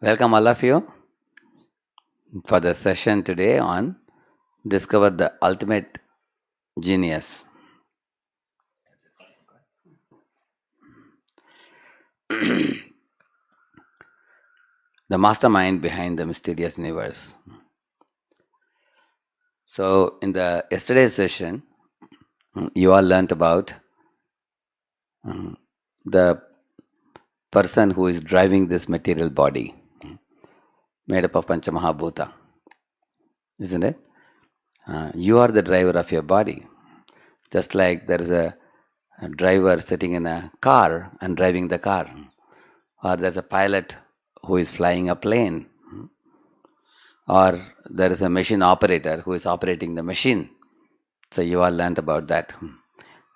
Welcome, all of you, for the session today on Discover the Ultimate Genius. The mastermind behind the mysterious universe. So, in the yesterday's session, you all learnt about the person who is driving this material body made up of Panchamahabhuta, isn't it? You are the driver of your body. Just like there is a driver sitting in a car and driving the car, or there's a pilot who is flying a plane, or there is a machine operator who is operating the machine. So you all learned about that.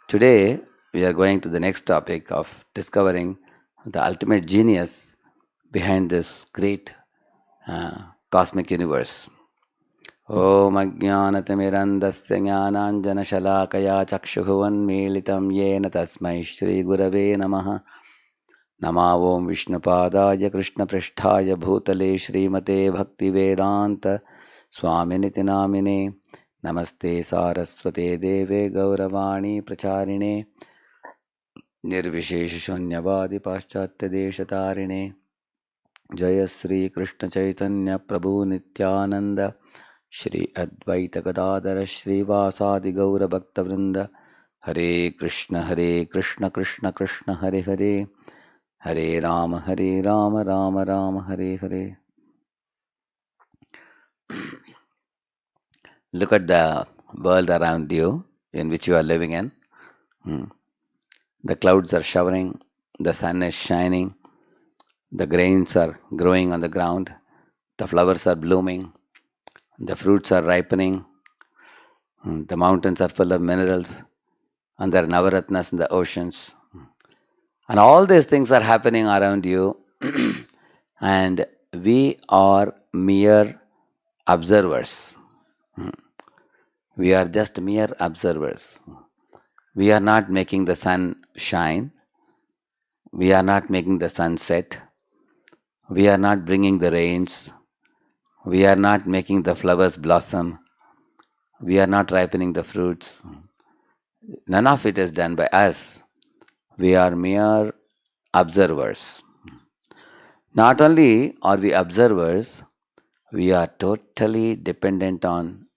Today we are going to the next topic of discovering the ultimate genius behind this great cosmic universe. ॐ अज्ञानतिमिरन्दस्य ज्ञानाञ्जनशलाकया चक्षुः येन तस्मै श्रीगुरवे नमः। नमा ओं विष्णुपादाय कृष्णपृष्ठाय भूतले श्रीमते भक्तिवेदान्त स्वामिनिति नामिने। नमस्ते सारस्वते देवे गौरवाणी प्रचारिणे निर्विशेषशून्यवादि पाश्चात्यदेशतारिणे। जय श्री कृष्ण चैतन्य प्रभु नित्यानंद श्री अद्वैत गदाधर श्रीवासादि गौर भक्तवृंद। हरे कृष्ण कृष्ण कृष्ण हरे हरे, हरे Ram Ram Ram Hare Hare. Look at the world around you in which you are living in. The clouds are showering, the sun is shining, the grains are growing on the ground, the flowers are blooming, the fruits are ripening, the mountains are full of minerals, and there are navaratnas in the oceans. And all these things are happening around you, and we are mere observers. We are just mere observers. We are not making the sun shine. We are not making the sun set. We are not bringing the rains. We are not making the flowers blossom. We are not ripening the fruits. None of it is done by us. We are mere observers. Not only are we observers, we are totally dependent on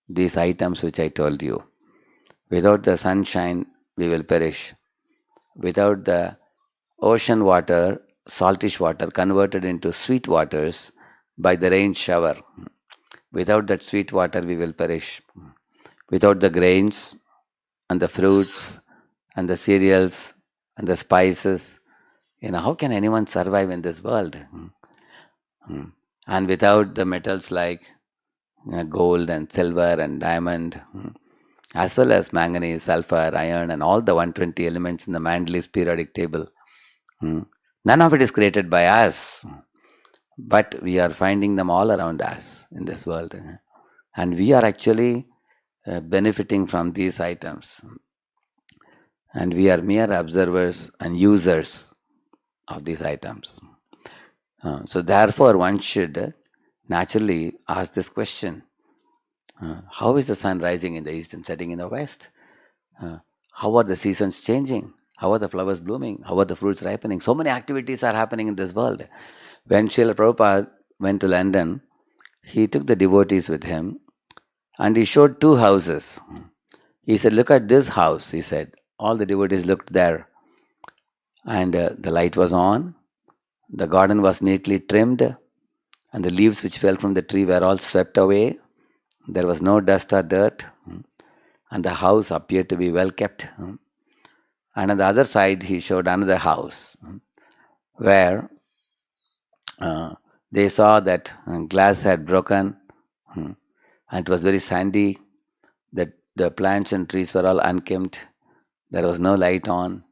these items which I told you. Without the sunshine, we will perish. Without the ocean water, saltish water converted into sweet waters by the rain shower, without that sweet water, we will perish. Without the grains and the fruits and the cereals and the spices, how can anyone survive in this world? And without the metals like gold and silver and diamond, as well as manganese, sulfur, iron, and all the 120 elements in the Mendeleev's periodic table, none of it is created by us, but we are finding them all around us in this world. And we are actually benefiting from these items. And we are mere observers and users of these items. So therefore, one should naturally ask this question. How is the sun rising in the east and setting in the west? How are the seasons changing? How are the flowers blooming? How are the fruits ripening? So many activities are happening in this world. When Srila Prabhupada went to London, he took the devotees with him and he showed two houses. He said, "Look at this house," he said. All the devotees looked there, and the light was on, the garden was neatly trimmed, and the leaves which fell from the tree were all swept away. There was no dust or dirt, and the house appeared to be well kept. And on the other side, he showed another house where they saw that glass had broken, and it was very sandy, that the plants and trees were all unkempt, there was no light on,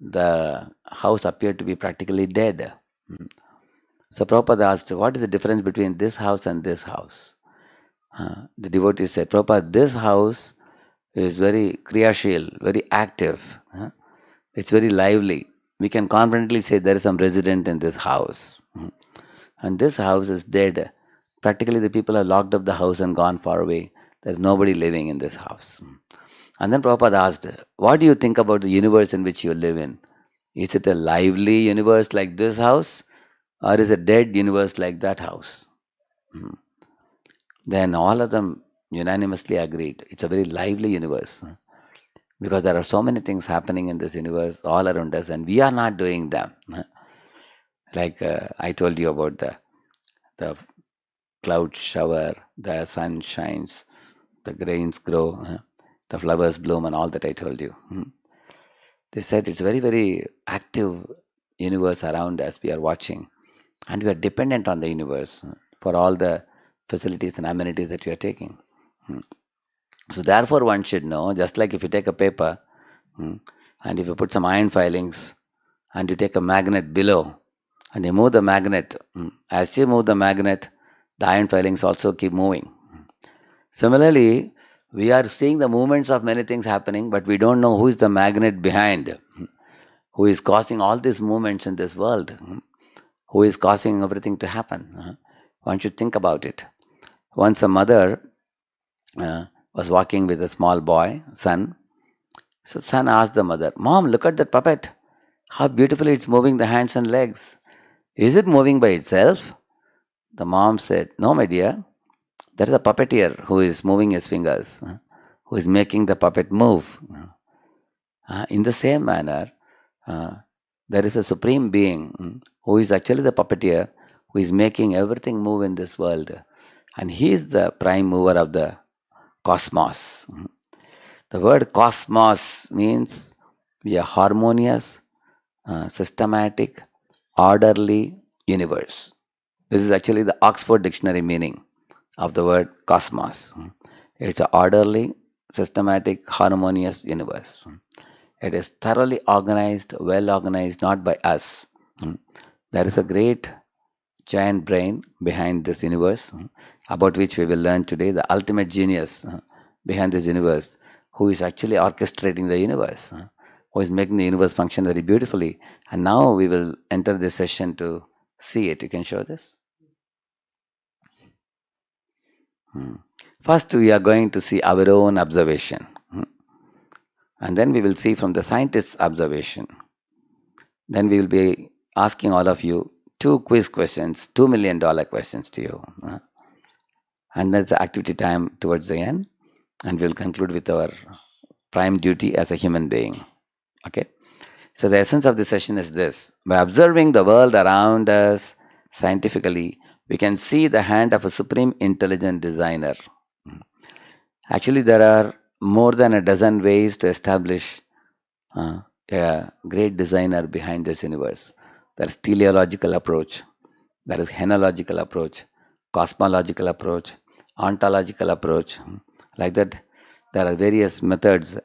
the house appeared to be practically dead. So Prabhupada asked, what is the difference between this house and this house? The devotee said, Prabhupada, this house is very kriyashil, very active. It's very lively. We can confidently say there is some resident in this house. and this house is dead. Practically, the people have locked up the house and gone far away. There's nobody living in this house. And then Prabhupada asked, what do you think about the universe in which you live in? Is it a lively universe like this house, or is it a dead universe like that house? Hmm. Then all of them unanimously agreed it's a very lively universe, because there are so many things happening in this universe all around us, and we are not doing them. Like I told you about the cloud shower, the sun shines, the grains grow, the flowers bloom, and all that I told you. They said it's very, very active universe around us. We are watching, and we are dependent on the universe for all the facilities and amenities that we are taking. Hmm. So therefore, one should know, just like if you take a paper, and if you put some iron filings, and you take a magnet below, and you move the magnet, as you move the magnet, the iron filings also keep moving. Similarly, we are seeing the movements of many things happening, but we don't know who is the magnet behind, who is causing all these movements in this world, who is causing everything to happen. One should think about it. Once a mother was walking with a small boy, son. So son asked the mother, Mom, look at that puppet. How beautifully it's moving the hands and legs. Is it moving by itself? The mom said, No, my dear. That is a puppeteer who is moving his fingers, who is making the puppet move. In the same manner, uh, there is a supreme being who is actually the puppeteer, who is making everything move in this world. And he is the prime mover of the cosmos. The word cosmos means a harmonious, systematic, orderly universe. This is actually the Oxford Dictionary meaning of the word cosmos. It's an orderly, systematic, harmonious universe. It is thoroughly organized, well organized, not by us. There is a great giant brain behind this universe, about which we will learn today, the ultimate genius behind this universe, who is actually orchestrating the universe, who is making the universe function very beautifully. And now we will enter this session to see it. You can show this. First, we are going to see our own observation, and then we will see from the scientist's observation. Then we will be asking all of you two quiz questions, $2 million questions to you. And that's the activity time towards the end. And we'll conclude with our prime duty as a human being. Okay? So the essence of the session is this. By observing the world around us scientifically, we can see the hand of a supreme intelligent designer. Actually, there are more than a dozen ways to establish a great designer behind this universe. There's teleological approach, there is henological approach, cosmological approach, ontological approach. Like that, there are various methods.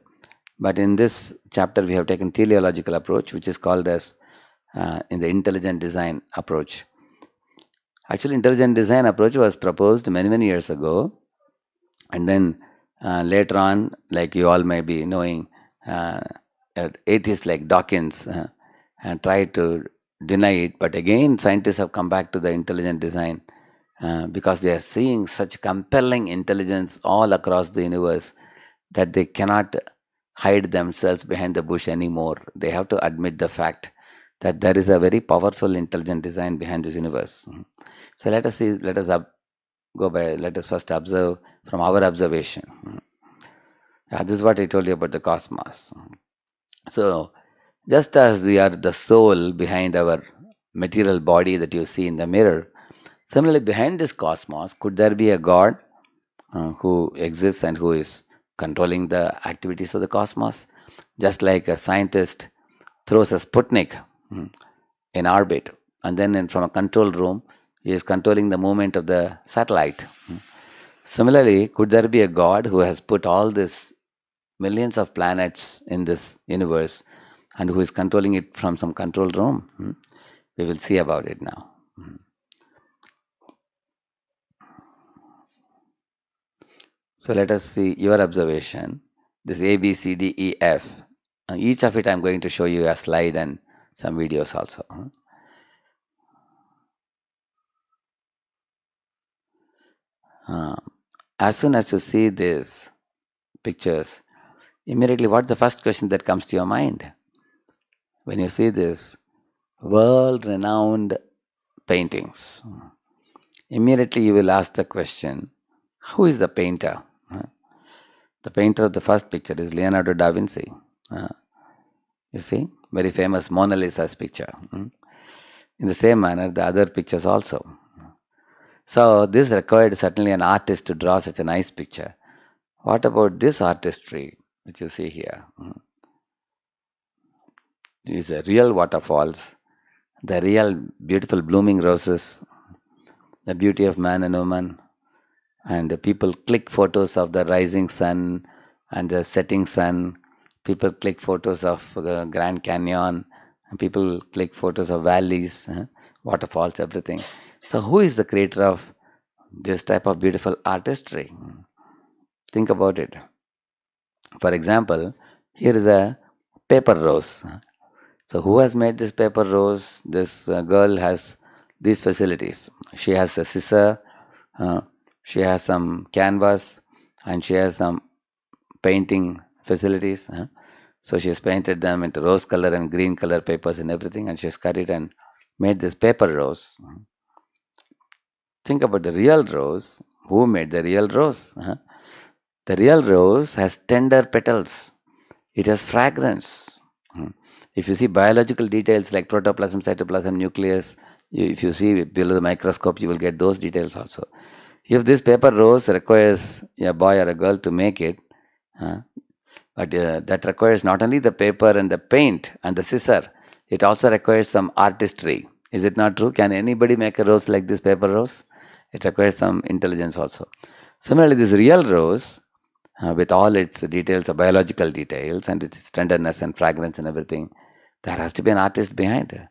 But in this chapter, we have taken teleological approach, which is called as in the intelligent design approach. Actually, intelligent design approach was proposed many, many years ago. And then later on, like you all may be knowing, atheists like Dawkins tried to deny it. But again, scientists have come back to the intelligent design because they are seeing such compelling intelligence all across the universe that they cannot hide themselves behind the bush anymore. They have to admit the fact that there is a very powerful intelligent design behind this universe. So let us see, let us first observe from our observation. This is what I told you about the cosmos. So just as we are the soul behind our material body that you see in the mirror, similarly behind this cosmos, could there be a God who exists and who is controlling the activities of the cosmos? Just like a scientist throws a Sputnik in orbit, and then from a control room, he is controlling the movement of the satellite. Similarly, could there be a God who has put all these millions of planets in this universe and who is controlling it from some control room? We will see about it now. So let us see your observation. This A, B, C, D, E, F. Each of it I'm going to show you a slide and some videos also. Uh, as soon as you see these pictures, immediately what the first question that comes to your mind? When you see this world-renowned paintings, immediately you will ask the question, who is the painter? The painter of the first picture is Leonardo da Vinci. You see, very famous Mona Lisa's picture. In the same manner, the other pictures also. So this required certainly an artist to draw such a nice picture. What about this artistry, which you see here? These are real waterfalls, the real beautiful blooming roses, the beauty of man and woman, and the people click photos of the rising sun and the setting sun. People click photos of the Grand Canyon, and people click photos of valleys, waterfalls, everything. So, who is the creator of this type of beautiful artistry? Think about it. For example, here is a paper rose. So, who has made this paper rose? This girl has these facilities. She has a scissor, she has some canvas, and she has some painting facilities. So, she has painted them into rose color and green color papers and everything, and she has cut it and made this paper rose. Think about the real rose. Who made the real rose? The real rose has tender petals. It has fragrance. If you see biological details like protoplasm, cytoplasm, nucleus, if you see below the microscope, you will get those details also. If this paper rose requires a boy or a girl to make it, but that requires not only the paper and the paint and the scissor, it also requires some artistry. Is it not true? Can anybody make a rose like this paper rose? It requires some intelligence also. Similarly, this real rose, with all its details, biological details, and its tenderness and fragrance and everything, there has to be an artist behind it.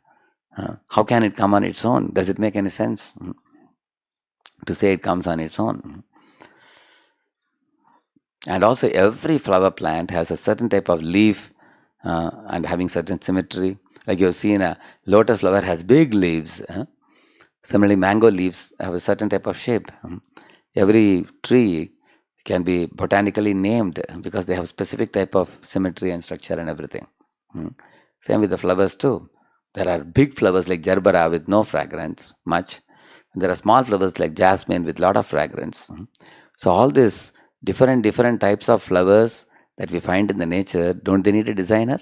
How can it come on its own? Does it make any sense to say it comes on its own? And also, every flower plant has a certain type of leaf and having certain symmetry. Like you've seen, a lotus flower has big leaves. Similarly, mango leaves have a certain type of shape. Every tree can be botanically named because they have specific type of symmetry and structure and everything. Same with the flowers too. There are big flowers like gerbera with no fragrance much. There are small flowers like jasmine with lot of fragrance. So all these different types of flowers that we find in the nature, don't they need a designer?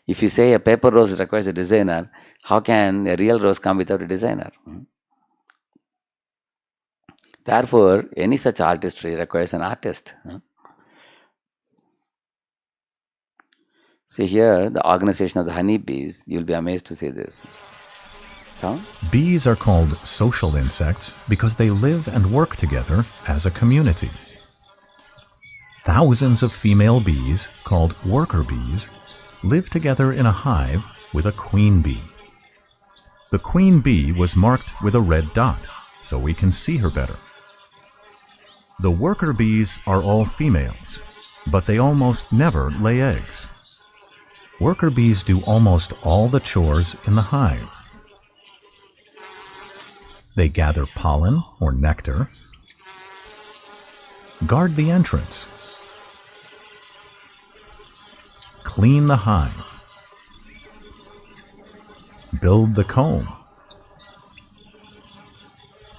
If you say a paper rose requires a designer, how can a real rose come without a designer? Therefore, any such artistry requires an artist. See here, the organization of the honeybees, you'll be amazed to see this. Sound? Bees are called social insects because they live and work together as a community. Thousands of female bees, called worker bees, live together in a hive with a queen bee. The queen bee was marked with a red dot, so we can see her better. The worker bees are all females, but they almost never lay eggs. Worker bees do almost all the chores in the hive. They gather pollen or nectar, guard the entrance, clean the hive, build the comb,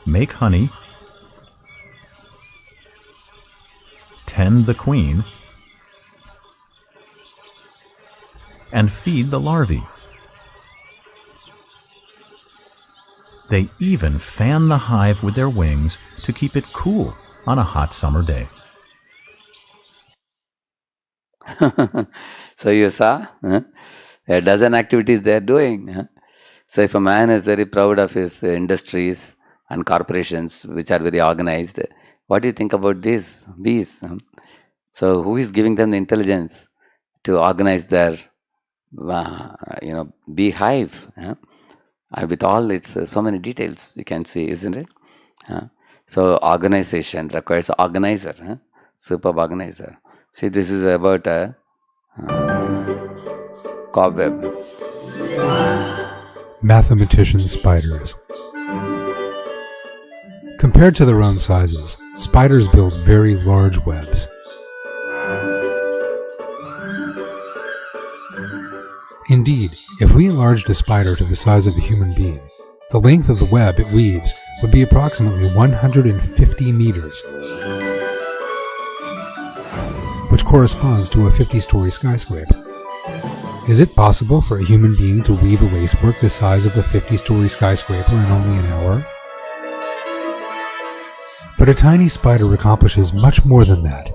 make honey, tend the queen, and feed the larvae. They even fan the hive with their wings to keep it cool on a hot summer day. So you saw a dozen activities they are doing. So if a man is very proud of his industries and corporations which are very organized, what do you think about these bees? So who is giving them the intelligence to organize their beehive? With all its so many details you can see, isn't it? So organization requires organizer, superb organizer. See, this is about a cobweb. Mathematician spiders. Compare Compared to their own sizes, spiders build very large webs. Indeed, if we enlarged a spider to the size of a human being, the length of the web it weaves would be approximately 150 meters, which corresponds to a 50-story skyscraper. Is it possible for a human being to weave a lacework the size of a 50-story skyscraper in only an hour? But a tiny spider accomplishes much more than that.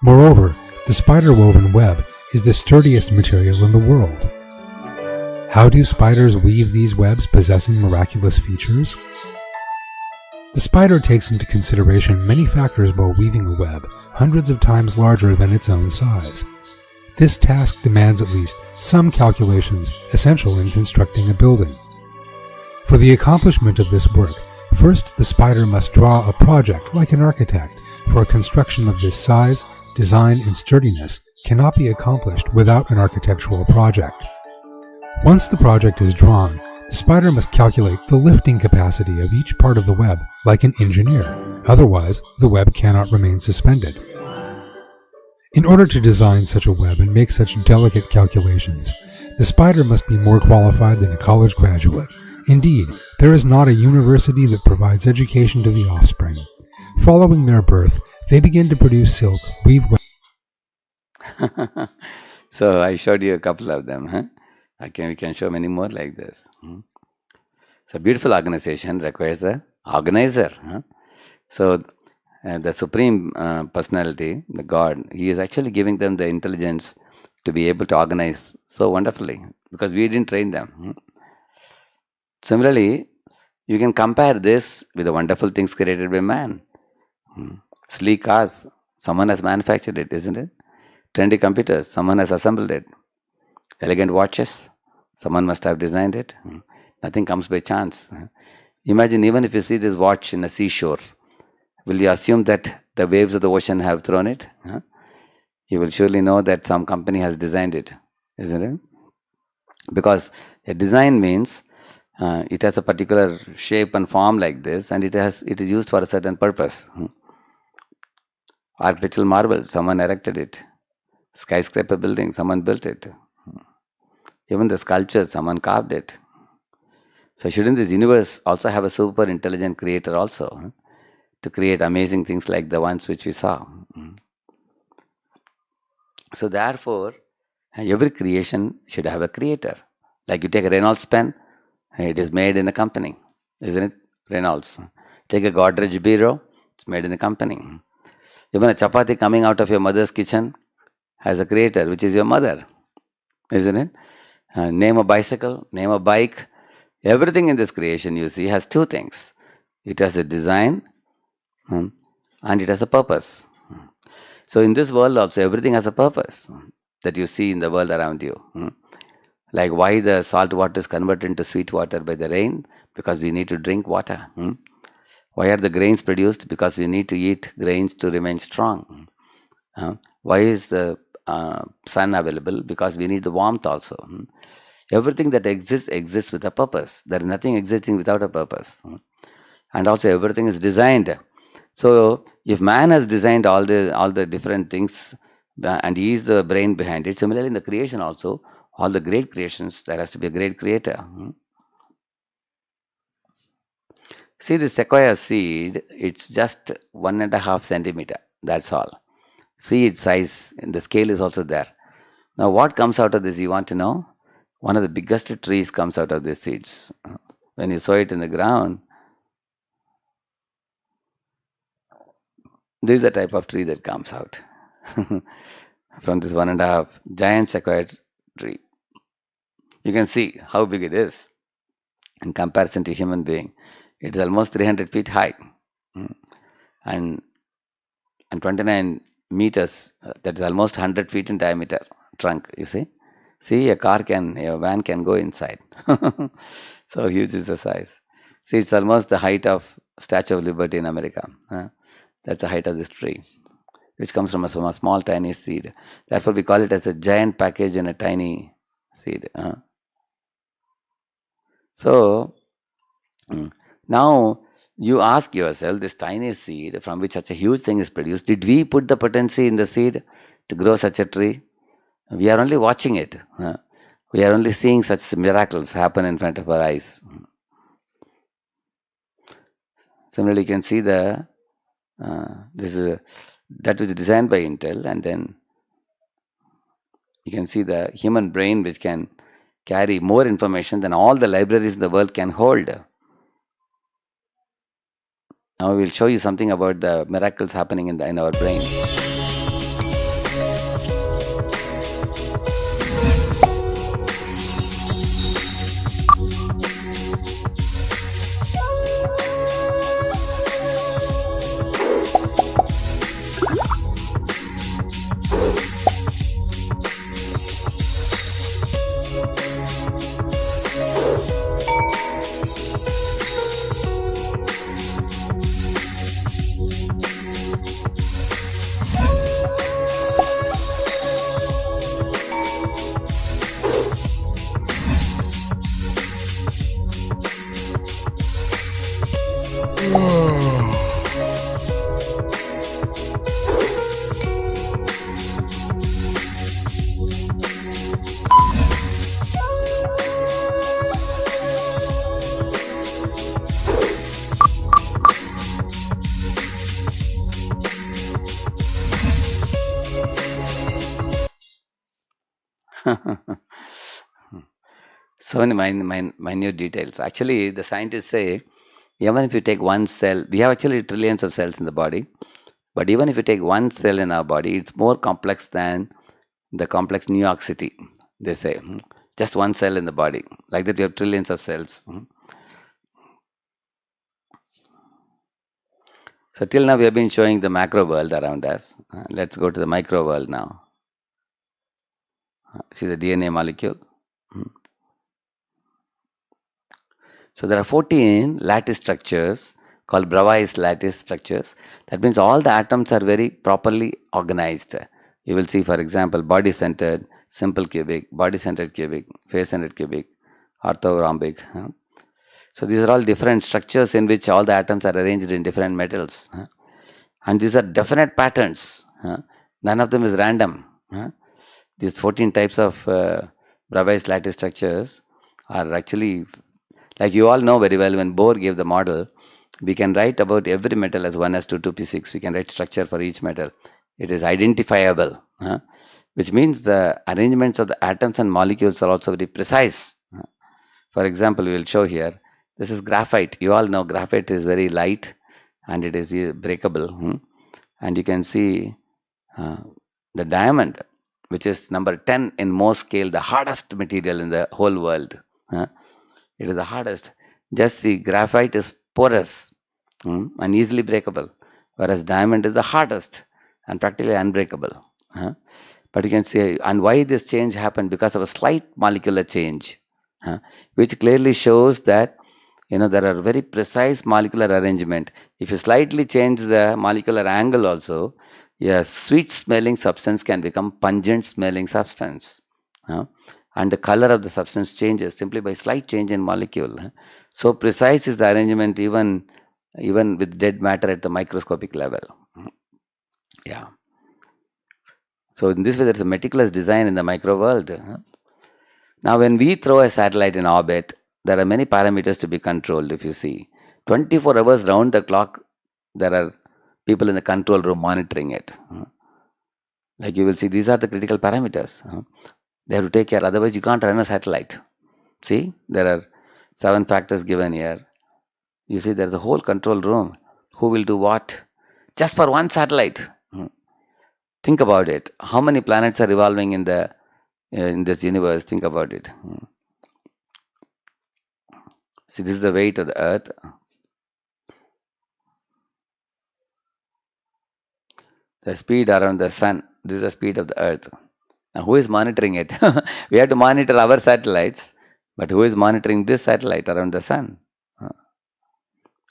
Moreover, the spider-woven web is the sturdiest material in the world. How do spiders weave these webs possessing miraculous features? The spider takes into consideration many factors while weaving a web hundreds of times larger than its own size. This task demands at least some calculations essential in constructing a building. For the accomplishment of this work, first the spider must draw a project like an architect, for a construction of this size, design, and sturdiness cannot be accomplished without an architectural project. Once the project is drawn, the spider must calculate the lifting capacity of each part of the web like an engineer, otherwise the web cannot remain suspended. In order to design such a web and make such delicate calculations, the spider must be more qualified than a college graduate. Indeed, there is not a university that provides education to the offspring. Following their birth, they begin to produce silk, weave web. So I showed you a couple of them. Huh? We can show many more like this. So beautiful organization requires a organizer. Huh? So the Supreme Personality, the God, He is actually giving them the intelligence to be able to organize so wonderfully because we didn't train them. Similarly, you can compare this with the wonderful things created by man. Sleek cars, someone has manufactured it, isn't it? Trendy computers, someone has assembled it. Elegant watches, someone must have designed it. Nothing comes by chance. Imagine even if you see this watch in a seashore, will you assume that the waves of the ocean have thrown it? You will surely know that some company has designed it, isn't it? Because a design means it has a particular shape and form like this, and it is used for a certain purpose. Architectural marble, someone erected it. Skyscraper building, someone built it. Even the sculpture, someone carved it. So shouldn't this universe also have a super intelligent creator also to create amazing things like the ones which we saw? So therefore, every creation should have a creator. Like you take a Reynolds pen, it is made in a company, isn't it? Reynolds. Take a Godrej bureau, it's made in a company. Even a chapati coming out of your mother's kitchen has a creator, which is your mother, isn't it? Name a bicycle, name a bike. Everything in this creation you see has two things. It has a design and it has a purpose. So in this world also everything has a purpose that you see in the world around you. Like why the salt water is converted into sweet water by the rain? Because we need to drink water. Why are the grains produced? Because we need to eat grains to remain strong. Why is the sun available? Because we need the warmth also. Everything that exists with a purpose. There is nothing existing without a purpose. And also everything is designed. So if man has designed all the different things and he is the brain behind it, similarly in the creation also, all the great creations, there has to be a great creator. See the sequoia seed, it's just 1.5 centimeter, that's all. See its size, and the scale is also there. Now what comes out of this, you want to know? One of the biggest trees comes out of these seeds. When you sow it in the ground, this is the type of tree that comes out from this 1.5 giant sequoia tree. You can see how big it is in comparison to human being. It is almost 300 feet high and 29 meters, that is almost 100 feet in diameter trunk, you see. See, a van can go inside. So huge is the size. See, it's almost the height of Statue of Liberty in America. That's the height of this tree, which comes from a small tiny seed. Therefore, we call it as a giant package in a tiny seed. So now You ask yourself, this tiny seed from which such a huge thing is produced, did we put the potency in the seed to grow such a tree? We are only watching it. We are only seeing such miracles happen in front of our eyes. Similarly, you can see the this is that was designed by Intel, and then you can see the human brain, which can carry more information than all the libraries in the world can hold. Now we will show you something about the miracles happening in our brain. So many minute details. Actually, the scientists say, even if you take one cell, we have actually trillions of cells in the body, but even if you take one cell in our body, it's more complex than the complex New York City, they say. Just one cell in the body. Like that, you have trillions of cells. So till now, we have been showing the macro world around us. Let's go to the micro world now. See the DNA molecule. So there are 14 lattice structures called Bravais lattice structures. That means all the atoms are very properly organized. You will see, for example, body-centered, simple cubic, body-centered cubic, face-centered cubic, orthorhombic. So these are all different structures in which all the atoms are arranged in different metals. And these are definite patterns. None of them is random. These 14 types of Bravais lattice structures are actually, like you all know very well, when Bohr gave the model, we can write about every metal as 1s2, 2p6. We can write structure for each metal. It is identifiable, which means the arrangements of the atoms and molecules are also very precise. For example, we will show here, this is graphite. You all know graphite is very light and it is breakable. And you can see the diamond, which is number 10 in Mohs scale, the hardest material in the whole world. It is the hardest. Just see, graphite is porous and easily breakable, whereas diamond is the hardest and practically unbreakable. But you can see, and why this change happened? Because of a slight molecular change, which clearly shows that there are very precise molecular arrangement. If you slightly change the molecular angle also, a sweet smelling substance can become pungent smelling substance. And the color of the substance changes simply by slight change in molecule. So precise is the arrangement even with dead matter at the microscopic level. Yeah. So in this way, there's a meticulous design in the micro world. Now, when we throw a satellite in orbit, there are many parameters to be controlled. If you see, 24 hours round the clock, there are people in the control room monitoring it. Like you will see, these are the critical parameters. They have to take care, otherwise you can't run a satellite. See, there are 7 factors given here. You see, there's a whole control room. Who will do what? Just for one satellite. Think about it. How many planets are revolving in this universe? Think about it. See, this is the weight of the Earth. The speed around the Sun. This is the speed of the Earth. Now, who is monitoring it? We have to monitor our satellites, but who is monitoring this satellite around the Sun?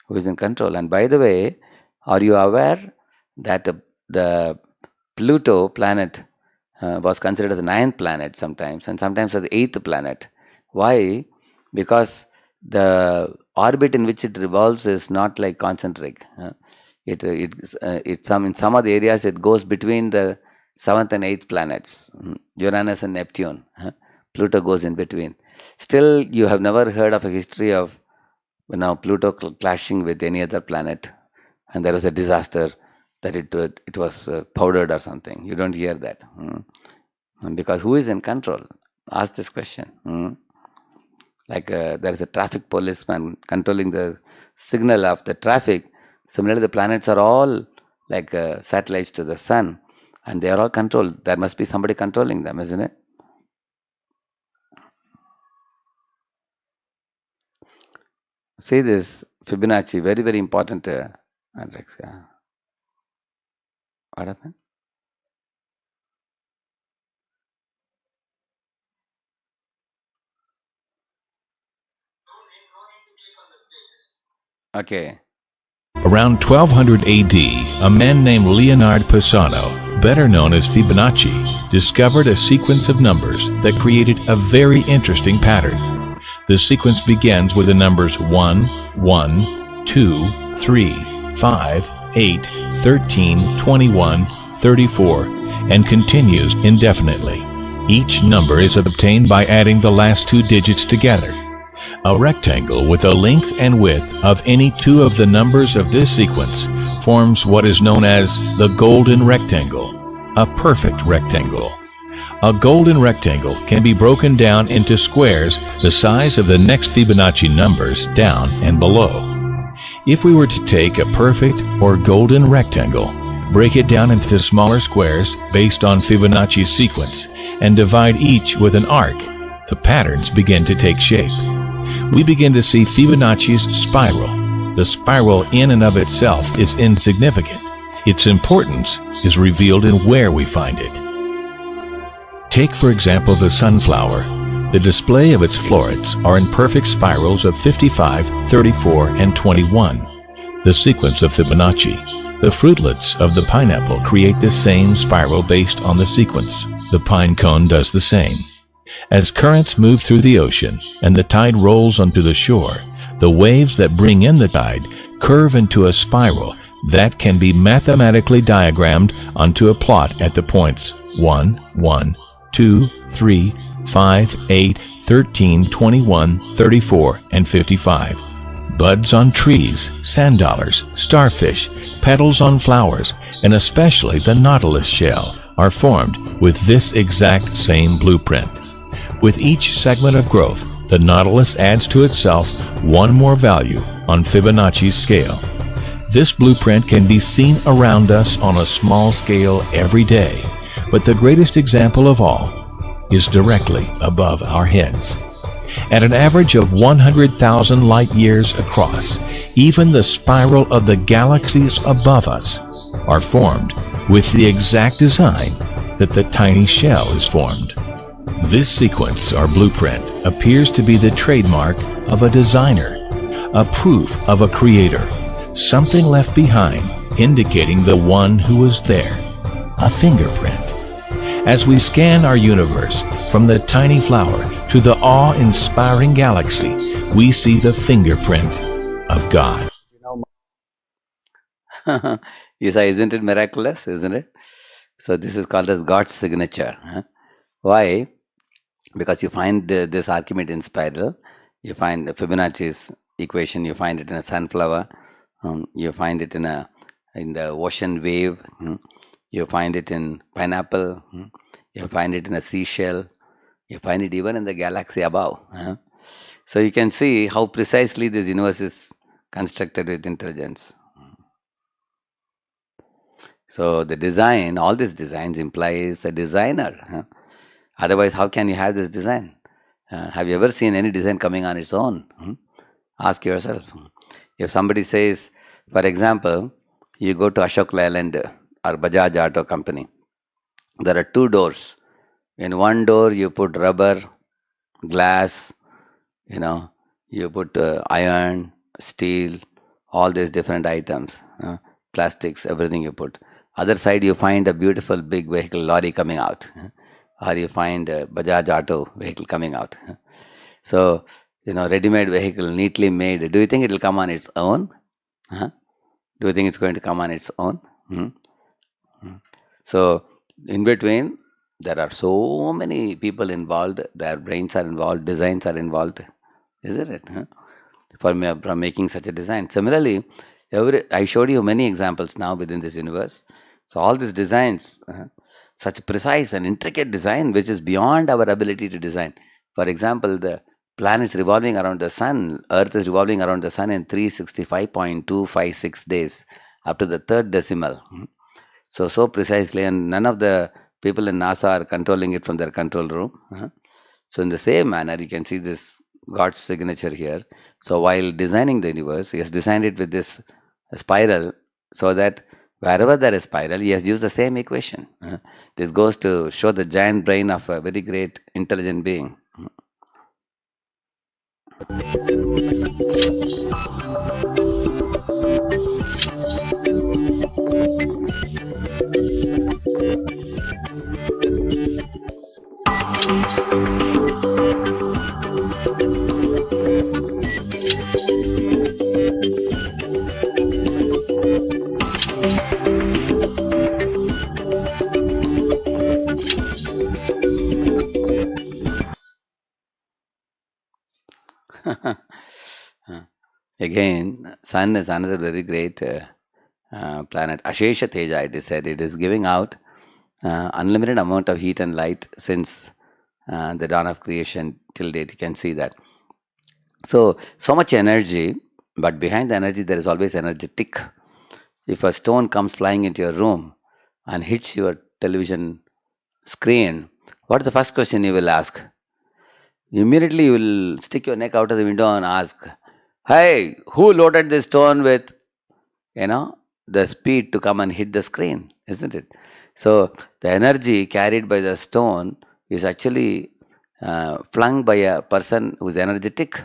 Who is in control? And by the way, are you aware that the Pluto planet was considered as the 9th planet sometimes, and sometimes as the 8th planet? Why? Because the orbit in which it revolves is not like concentric. It some in some other areas it goes between the seventh and eighth planets, Uranus and Neptune. Pluto goes in between. Still, you have never heard of a history of Pluto clashing with any other planet, and there was a disaster that it was powdered or something. You don't hear that. Because who is in control? Ask this question. Like there is a traffic policeman controlling the signal of the traffic. Similarly, the planets are all like satellites to the sun, and they are all controlled. There must be somebody controlling them, isn't it? See this Fibonacci, very, very important. Andrex, what happened? Okay. Around 1200 AD, a man named Leonard Pisano, better known as Fibonacci, discovered a sequence of numbers that created a very interesting pattern. The sequence begins with the numbers 1, 1, 2, 3, 5, 8, 13, 21, 34, and continues indefinitely. Each number is obtained by adding the last two digits together. A rectangle with a length and width of any two of the numbers of this sequence forms what is known as the golden rectangle, a perfect rectangle. A golden rectangle can be broken down into squares the size of the next Fibonacci numbers down and below. If we were to take a perfect or golden rectangle, break it down into smaller squares based on Fibonacci's sequence, and divide each with an arc, the patterns begin to take shape. We begin to see Fibonacci's spiral. The spiral in and of itself is insignificant. Its importance is revealed in where we find it. Take, for example, the sunflower. The display of its florets are in perfect spirals of 55, 34, and 21, the sequence of Fibonacci. The fruitlets of the pineapple create the same spiral based on the sequence. The pine cone does the same. As currents move through the ocean and the tide rolls onto the shore, the waves that bring in the tide curve into a spiral that can be mathematically diagrammed onto a plot at the points 1, 1, 2, 3, 5, 8, 13, 21, 34, and 55. Buds on trees, sand dollars, starfish, petals on flowers, and especially the nautilus shell are formed with this exact same blueprint. With each segment of growth, the nautilus adds to itself one more value on Fibonacci's scale. This blueprint can be seen around us on a small scale every day, but the greatest example of all is directly above our heads. At an average of 100,000 light years across, even the spiral of the galaxies above us are formed with the exact design that the tiny shell is formed. This sequence or blueprint appears to be the trademark of a designer, a proof of a creator, something left behind indicating the one who was there, a fingerprint. As we scan our universe from the tiny flower to the awe-inspiring galaxy, we see the fingerprint of God. You say, isn't it miraculous, isn't it? So this is called as God's signature. Why? Because you find this Archimedean spiral, you find the Fibonacci's equation, you find it in a sunflower, you find it in the ocean wave, you find it in pineapple, you find it in a seashell, you find it even in the galaxy above. So you can see how precisely this universe is constructed with intelligence. So the design, all these designs implies a designer. Otherwise, how can you have this design? Have you ever seen any design coming on its own? Ask yourself. If somebody says, for example, you go to Ashok Leyland or Bajaj Auto Company, there are two doors. In one door, you put rubber, glass, you put iron, steel, all these different items, plastics, everything you put. Other side, you find a beautiful big vehicle, lorry coming out. Or you find a Bajaj Auto vehicle coming out. So ready-made vehicle, neatly made. Do you think it will come on its own? Huh? Do you think it's going to come on its own? Hmm? Hmm. So, in between, there are so many people involved. Their brains are involved, designs are involved, isn't it? Huh? From making such a design. Similarly, I showed you many examples now within this universe. So all these designs, such precise and intricate design, which is beyond our ability to design. For example, the planets revolving around the sun, Earth is revolving around the sun in 365.256 days, up to the third decimal. So precisely, and none of the people in NASA are controlling it from their control room. So in the same manner, you can see this God's signature here. So while designing the universe, he has designed it with this spiral, so that wherever there is spiral, he has used the same equation. This goes to show the giant brain of a very great intelligent being. Again, sun is another very great planet. Ashesha Teja, it is said, it is giving out unlimited amount of heat and light since the dawn of creation till date. You can see that. So much energy, but behind the energy there is always energetic. If a stone comes flying into your room and hits your television screen, what is the first question you will ask? Immediately you will stick your neck out of the window and ask, "Hey, who loaded this stone with, the speed to come and hit the screen?" Isn't it? So the energy carried by the stone is actually flung by a person who is energetic,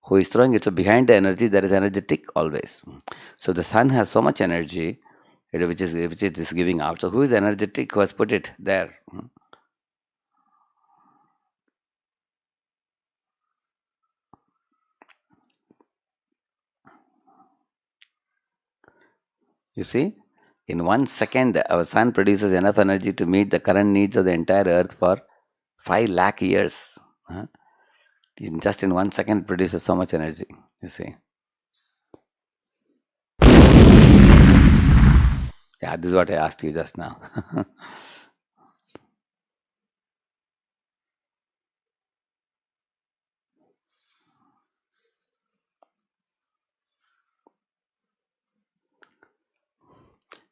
who is throwing it. So behind the energy there is energetic always. So the sun has so much energy, which it is giving out. So who is energetic? Who has put it there? You see, in 1 second, our sun produces enough energy to meet the current needs of the entire earth for 5 lakh years. In 1 second, it produces so much energy, you see. Yeah, this is what I asked you just now.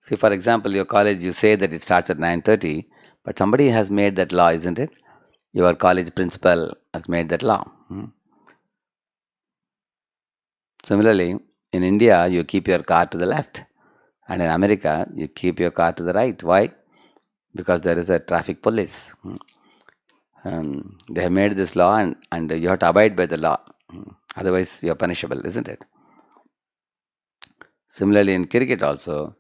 See, for example, your college, you say that it starts at 9:30, but somebody has made that law, isn't it? Your college principal has made that law. Similarly, in India, you keep your car to the left, and in America, you keep your car to the right. Why? Because there is a traffic police. They have made this law, and you have to abide by the law. Otherwise, you are punishable, isn't it? Similarly, in cricket also,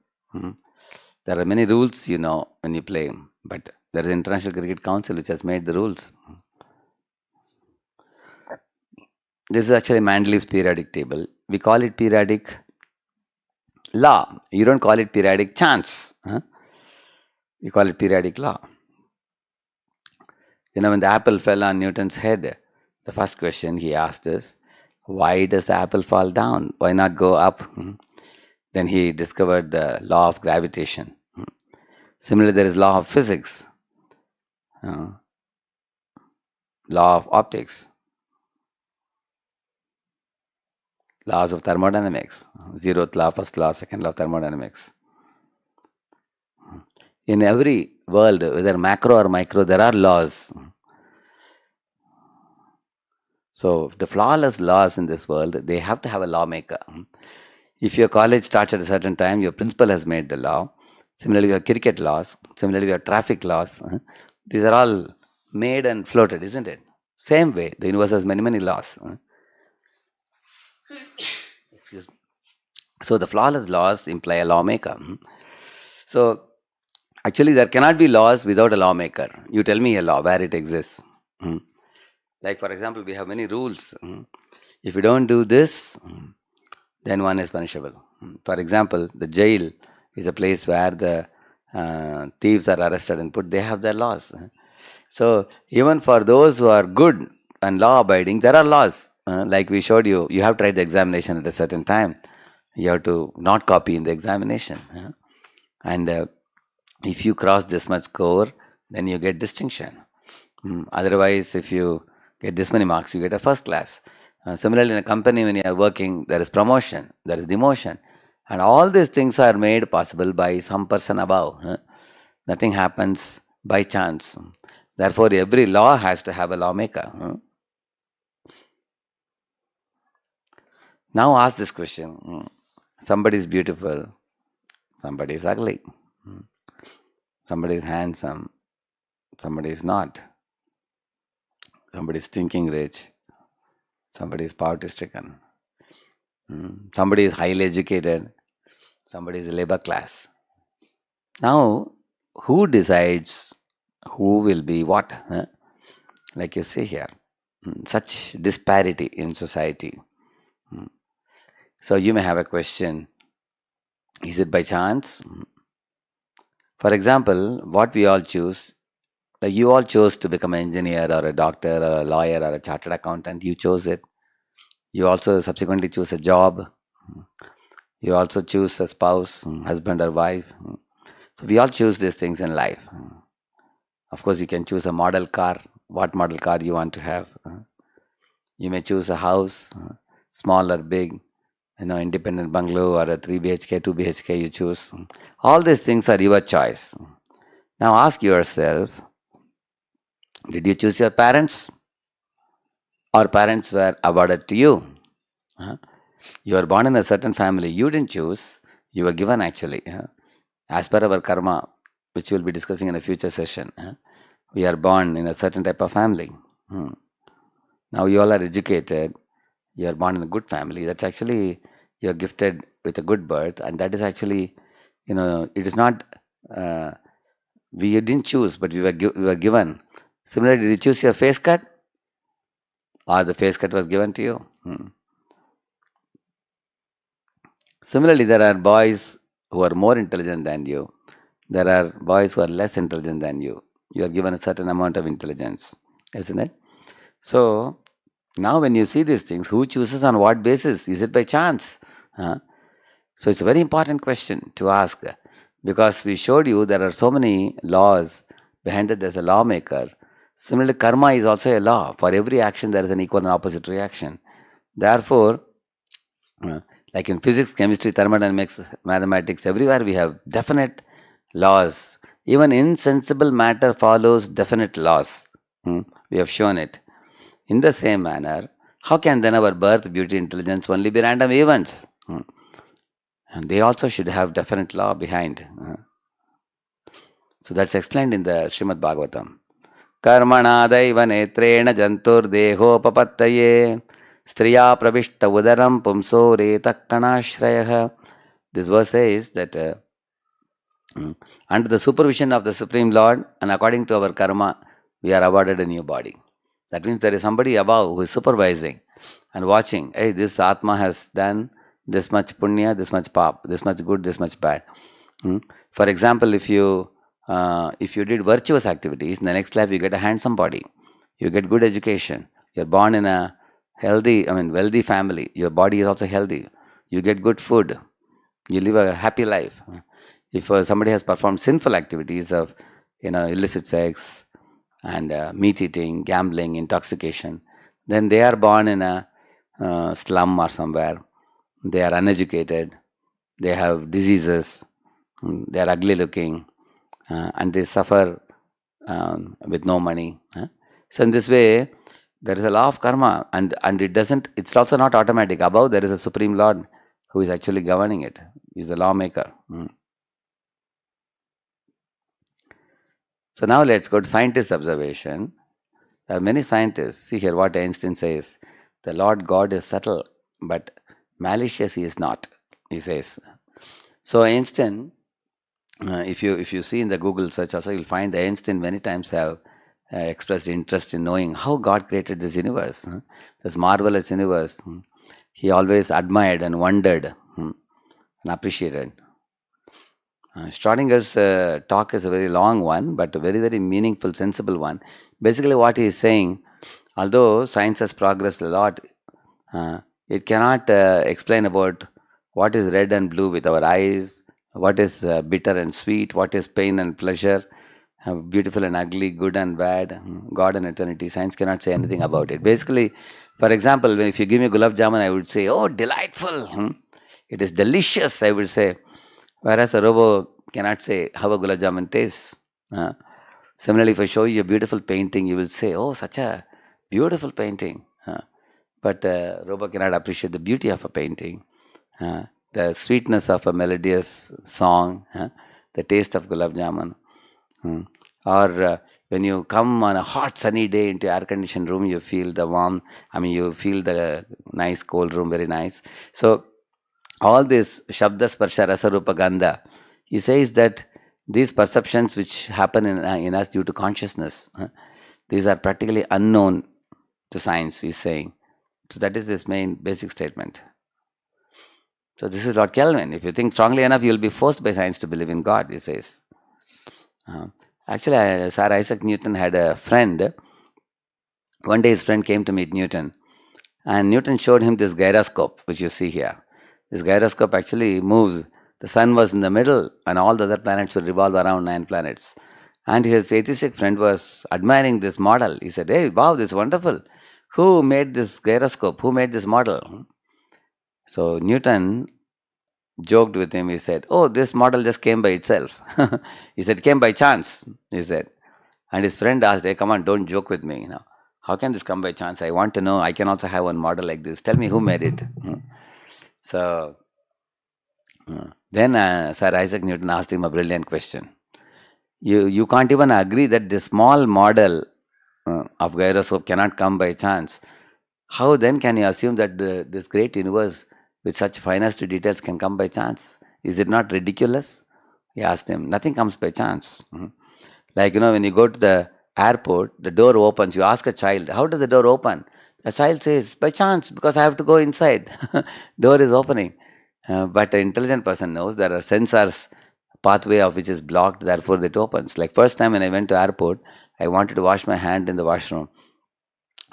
there are many rules, when you play, but there is International Cricket Council which has made the rules. This is actually Mendeleev's periodic table. We call it periodic law. You don't call it periodic chance. You call it periodic law. When the apple fell on Newton's head, the first question he asked is, why does the apple fall down? Why not go up? Then he discovered the law of gravitation. Similarly, there is law of physics, law of optics, laws of thermodynamics, zeroth law, first law, second law of thermodynamics. In every world, whether macro or micro, there are laws. So the flawless laws in this world, they have to have a lawmaker. If your college starts at a certain time, your principal has made the law. Similarly, we have cricket laws. Similarly, we have traffic laws. These are all made and floated, isn't it? Same way, the universe has many, many laws. Excuse me. So the flawless laws imply a lawmaker. So actually, there cannot be laws without a lawmaker. You tell me a law where it exists. Like for example, we have many rules. If you don't do this, then one is punishable. For example, the jail is a place where the thieves are arrested and put. They have their laws. So even for those who are good and law abiding, there are laws. Like we showed you, you have to write the examination at a certain time. You have to not copy in the examination. And if you cross this much score, then you get distinction. Otherwise, if you get this many marks, you get a first class. Similarly, in a company, when you are working, there is promotion, there is demotion. And all these things are made possible by some person above. Nothing happens by chance. Therefore, every law has to have a lawmaker. Now ask this question. Somebody is beautiful, somebody is ugly, somebody is handsome, somebody is not, somebody is stinking rich, somebody is poverty stricken, somebody is highly educated, somebody is labor class. Now, who decides who will be what? Like you see here, such disparity in society. So you may have a question, is it by chance? For example, what we all choose, like you all chose to become an engineer or a doctor or a lawyer or a chartered accountant, you chose it. You also subsequently choose a job. You also choose a spouse, husband or wife. So we all choose these things in life. Of course, you can choose a model car, what model car you want to have. You may choose a house, small or big, independent bungalow or a 3 BHK, 2 BHK you choose. All these things are your choice. Now ask yourself, did you choose your parents? Or parents were awarded to you? You are born in a certain family. You didn't choose. You were given actually. As per our karma, which we'll be discussing in a future session. We are born in a certain type of family. Now you all are educated. You are born in a good family. That's actually, you're gifted with a good birth. And that is actually, it is not, we didn't choose, but we were given. Similarly, did you choose your face cut? Or the face cut was given to you? Similarly, there are boys who are more intelligent than you. There are boys who are less intelligent than you. You are given a certain amount of intelligence, isn't it? So, now when you see these things, who chooses on what basis? Is it by chance? So, it's a very important question to ask, because we showed you there are so many laws. Behind it, there's a lawmaker. Similarly, karma is also a law. For every action, there is an equal and opposite reaction. Therefore, like in physics, chemistry, thermodynamics, mathematics, everywhere we have definite laws. Even insensible matter follows definite laws. We have shown it. In the same manner, how can then our birth, beauty, intelligence only be random events? And they also should have definite law behind. So that's explained in the Srimad Bhagavatam. Karmana daiva netrena jantur dehopapattaye striya pravishta udaram pumso retakkanashrayah. This verse says that under the supervision of the Supreme Lord and according to our karma, we are awarded a new body. That means there is somebody above who is supervising and watching. Hey, this Atma has done this much punya, this much pap, this much good, this much bad. For example, if you did virtuous activities, in the next life you get a handsome body, you get good education, you're born in a wealthy family, your body is also healthy, you get good food, you live a happy life. If somebody has performed sinful activities of illicit sex and meat eating, gambling, intoxication, then they are born in a slum or somewhere. They are uneducated, they have diseases, they are ugly looking, and they suffer with no money. So in this way, there is a law of karma, and it's also not automatic. Above there is a Supreme Lord who is actually governing it. He is the lawmaker. So now let's go to scientist observation. There are many scientists. See here what Einstein says. The Lord God is subtle, but malicious he is not, he says. So Einstein, if you see in the Google search also, you'll find Einstein many times have expressed interest in knowing how God created this universe, this marvelous universe. He always admired and wondered and appreciated. Schrodinger's talk is a very long one, but a very, very meaningful, sensible one. Basically, what he is saying, although science has progressed a lot, it cannot explain about what is red and blue with our eyes, what is bitter and sweet, what is pain and pleasure, beautiful and ugly, good and bad, God and eternity. Science cannot say anything about it. Basically, for example, if you give me gulab jamun, I would say, oh, delightful. It is delicious, I would say. Whereas a robot cannot say how a gulab jamun tastes. Similarly, if I show you a beautiful painting, you will say, oh, such a beautiful painting. But a robot cannot appreciate the beauty of a painting, the sweetness of a melodious song, the taste of gulab jamun. Or when you come on a hot sunny day into air-conditioned room, you feel the warmth. You feel the nice cold room, very nice. So all this Shabda Sparsha Rasa Rupa Gandha, he says that these perceptions which happen in us due to consciousness, these are practically unknown to science, he's saying. So that is his main basic statement. So this is Lord Kelvin. If you think strongly enough, you will be forced by science to believe in God, he says. Actually, Sir Isaac Newton had a friend. One day his friend came to meet Newton, and Newton showed him this gyroscope, which you see here. This gyroscope actually moves. The sun was in the middle, and all the other planets would revolve around 9 planets. And his atheistic friend was admiring this model. He said, hey, wow, this is wonderful. Who made this gyroscope? Who made this model? So Newton joked with him. He said, oh, this model just came by itself. He said, came by chance, he said. And his friend asked, hey, come on, don't joke with me. How can this come by chance? I want to know. I can also have one model like this. Tell me who made it. So then Sir Isaac Newton asked him a brilliant question. You can't even agree that this small model of gyroscope cannot come by chance. How then can you assume that this great universe with such finest details can come by chance? Is it not ridiculous? He asked him. Nothing comes by chance. Like, when you go to the airport, the door opens. You ask a child, how does the door open? The child says, by chance, because I have to go inside. Door is opening. But an intelligent person knows there are sensors, pathway of which is blocked, therefore it opens. Like first time when I went to airport, I wanted to wash my hand in the washroom.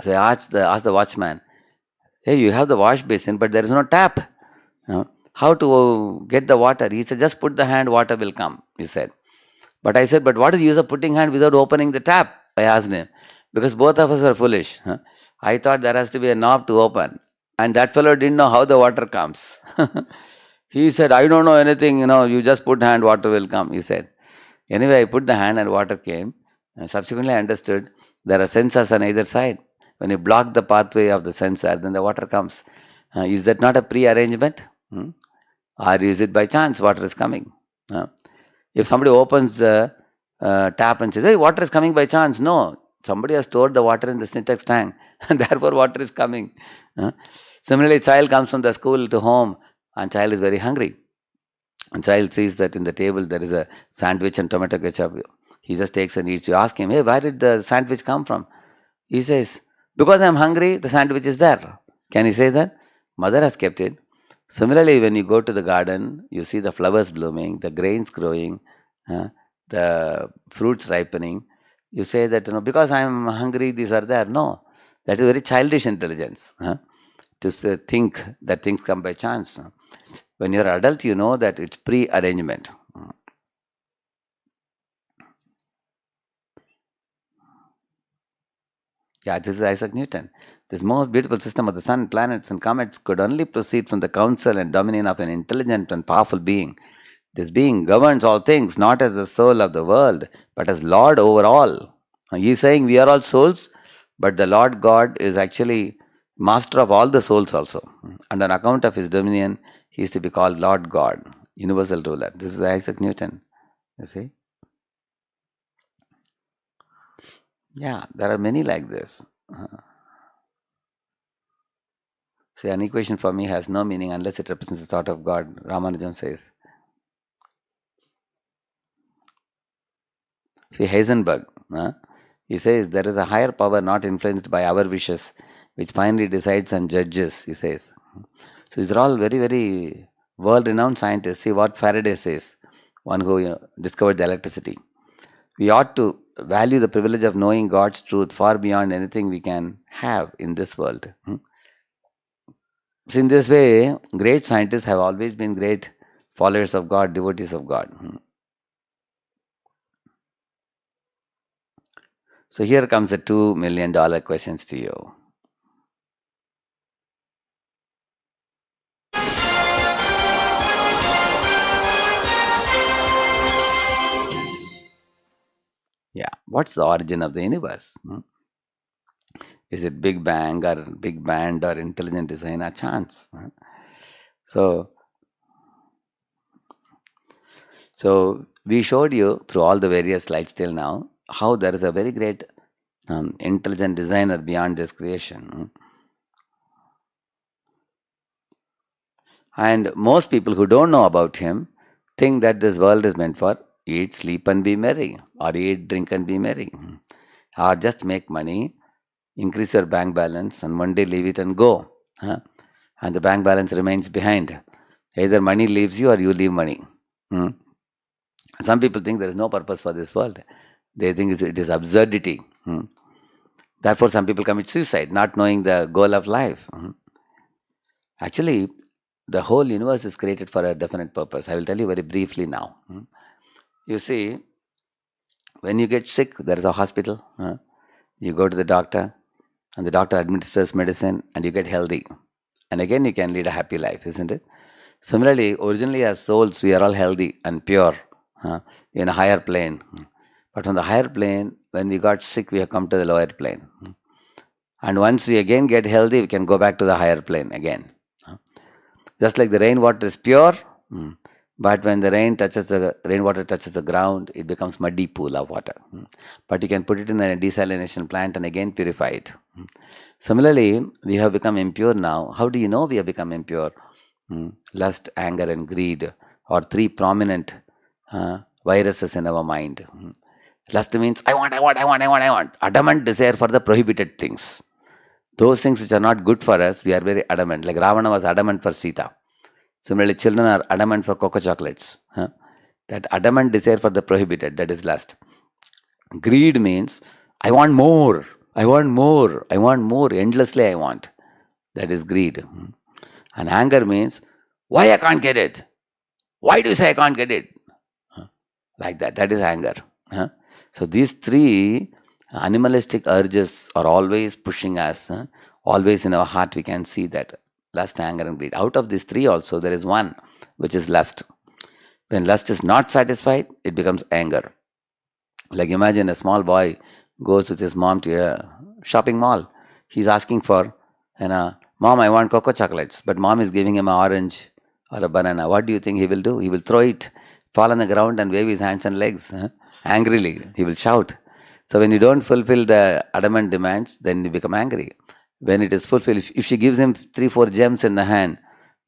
So I asked the watchman, hey, you have the wash basin, but there is no tap. How to get the water? He said, just put the hand, water will come, he said. But I said, but what is the use of putting hand without opening the tap? I asked him. Because both of us are foolish. I thought there has to be a knob to open. And that fellow didn't know how the water comes. He said, I don't know anything, you just put hand, water will come, he said. Anyway, I put the hand and water came. And subsequently I understood there are sensors on either side. When you block the pathway of the sensor, then the water comes. Is that not a pre-arrangement? Or is it by chance water is coming? If somebody opens the tap and says, hey, water is coming by chance. No, somebody has stored the water in the syntax tank and therefore water is coming. Similarly, child comes from the school to home and child is very hungry. And child sees that in the table there is a sandwich and tomato ketchup. He just takes and eats. You ask him, hey, where did the sandwich come from? He says, because I am hungry, the sandwich is there. Can he say that? Mother has kept it. Similarly, when you go to the garden, you see the flowers blooming, the grains growing, the fruits ripening. You say that, because I am hungry, these are there. No, that is very childish intelligence. To think that things come by chance. When you're adult, you know that it's pre-arrangement. Yeah, this is Isaac Newton. This most beautiful system of the sun, planets, and comets could only proceed from the counsel and dominion of an intelligent and powerful being. This being governs all things, not as the soul of the world, but as Lord over all. He is saying we are all souls, but the Lord God is actually master of all the souls also. And on account of his dominion, he is to be called Lord God, universal ruler. This is Isaac Newton. You see? Yeah, there are many like this. See, an equation for me has no meaning unless it represents the thought of God, Ramanujan says. See, Heisenberg, He says there is a higher power not influenced by our wishes, which finally decides and judges, he says. So these are all very, very world-renowned scientists. See what Faraday says, one who discovered the electricity. We ought to value the privilege of knowing God's truth far beyond anything we can have in this world. So in this way, great scientists have always been great followers of God, devotees of God. So here comes the $2 million questions to you. Yeah, what's the origin of the universe? Is it Big Bang or Big Band or intelligent design or chance? So we showed you through all the various slides till now how there is a very great intelligent designer beyond this creation. And most people who don't know about him think that this world is meant for eat, sleep and be merry, or eat, drink and be merry, or just make money, increase your bank balance and one day leave it and go. And the bank balance remains behind. Either money leaves you or you leave money. Some people think there is no purpose for this world. They think it is absurdity. Therefore, some people commit suicide, not knowing the goal of life. Actually, the whole universe is created for a definite purpose. I will tell you very briefly now. You see, when you get sick, there is a hospital. You go to the doctor, and the doctor administers medicine, and you get healthy. And again, you can lead a happy life, isn't it? Similarly, originally as souls, we are all healthy and pure in a higher plane. But from the higher plane, when we got sick, we have come to the lower plane. And once we again get healthy, we can go back to the higher plane again. Just like the rainwater is pure, but when the rainwater touches the ground, it becomes muddy pool of water. But you can put it in a desalination plant and again purify it. Similarly, we have become impure now. How do you know we have become impure? Lust, anger and greed are three prominent viruses in our mind. Lust means I want. Adamant desire for the prohibited things. Those things which are not good for us, we are very adamant. Like Ravana was adamant for Sita. Similarly, children are adamant for Cocoa chocolates. That adamant desire for the prohibited, that is lust. Greed means I want more. Endlessly I want. That is greed. And anger means why I can't get it? Why do you say I can't get it? Like that. That is anger. So these three animalistic urges are always pushing us. Always in our heart we can see that. Lust, anger and greed. Out of these three also there is one which is lust. When lust is not satisfied, it becomes anger. Like imagine a small boy goes with his mom to a shopping mall. He's asking for, Mom, I want Cocoa chocolates. But mom is giving him an orange or a banana. What do you think he will do? He will throw it, fall on the ground and wave his hands and legs. Angrily, he will shout. So when you don't fulfill the adamant demands, then you become angry. When it is fulfilled, if she gives him 3-4 gems in the hand,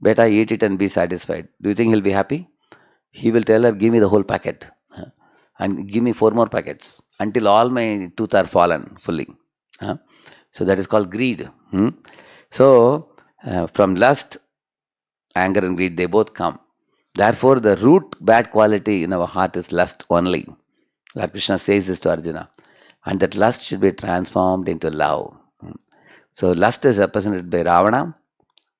better eat it and be satisfied. Do you think he'll be happy? He will tell her, give me the whole packet and give me 4 more packets until all my teeth are fallen fully. So that is called greed. So from lust, anger and greed, they both come. Therefore, the root bad quality in our heart is lust only. Lord Krishna says this to Arjuna. And that lust should be transformed into love. So lust is represented by Ravana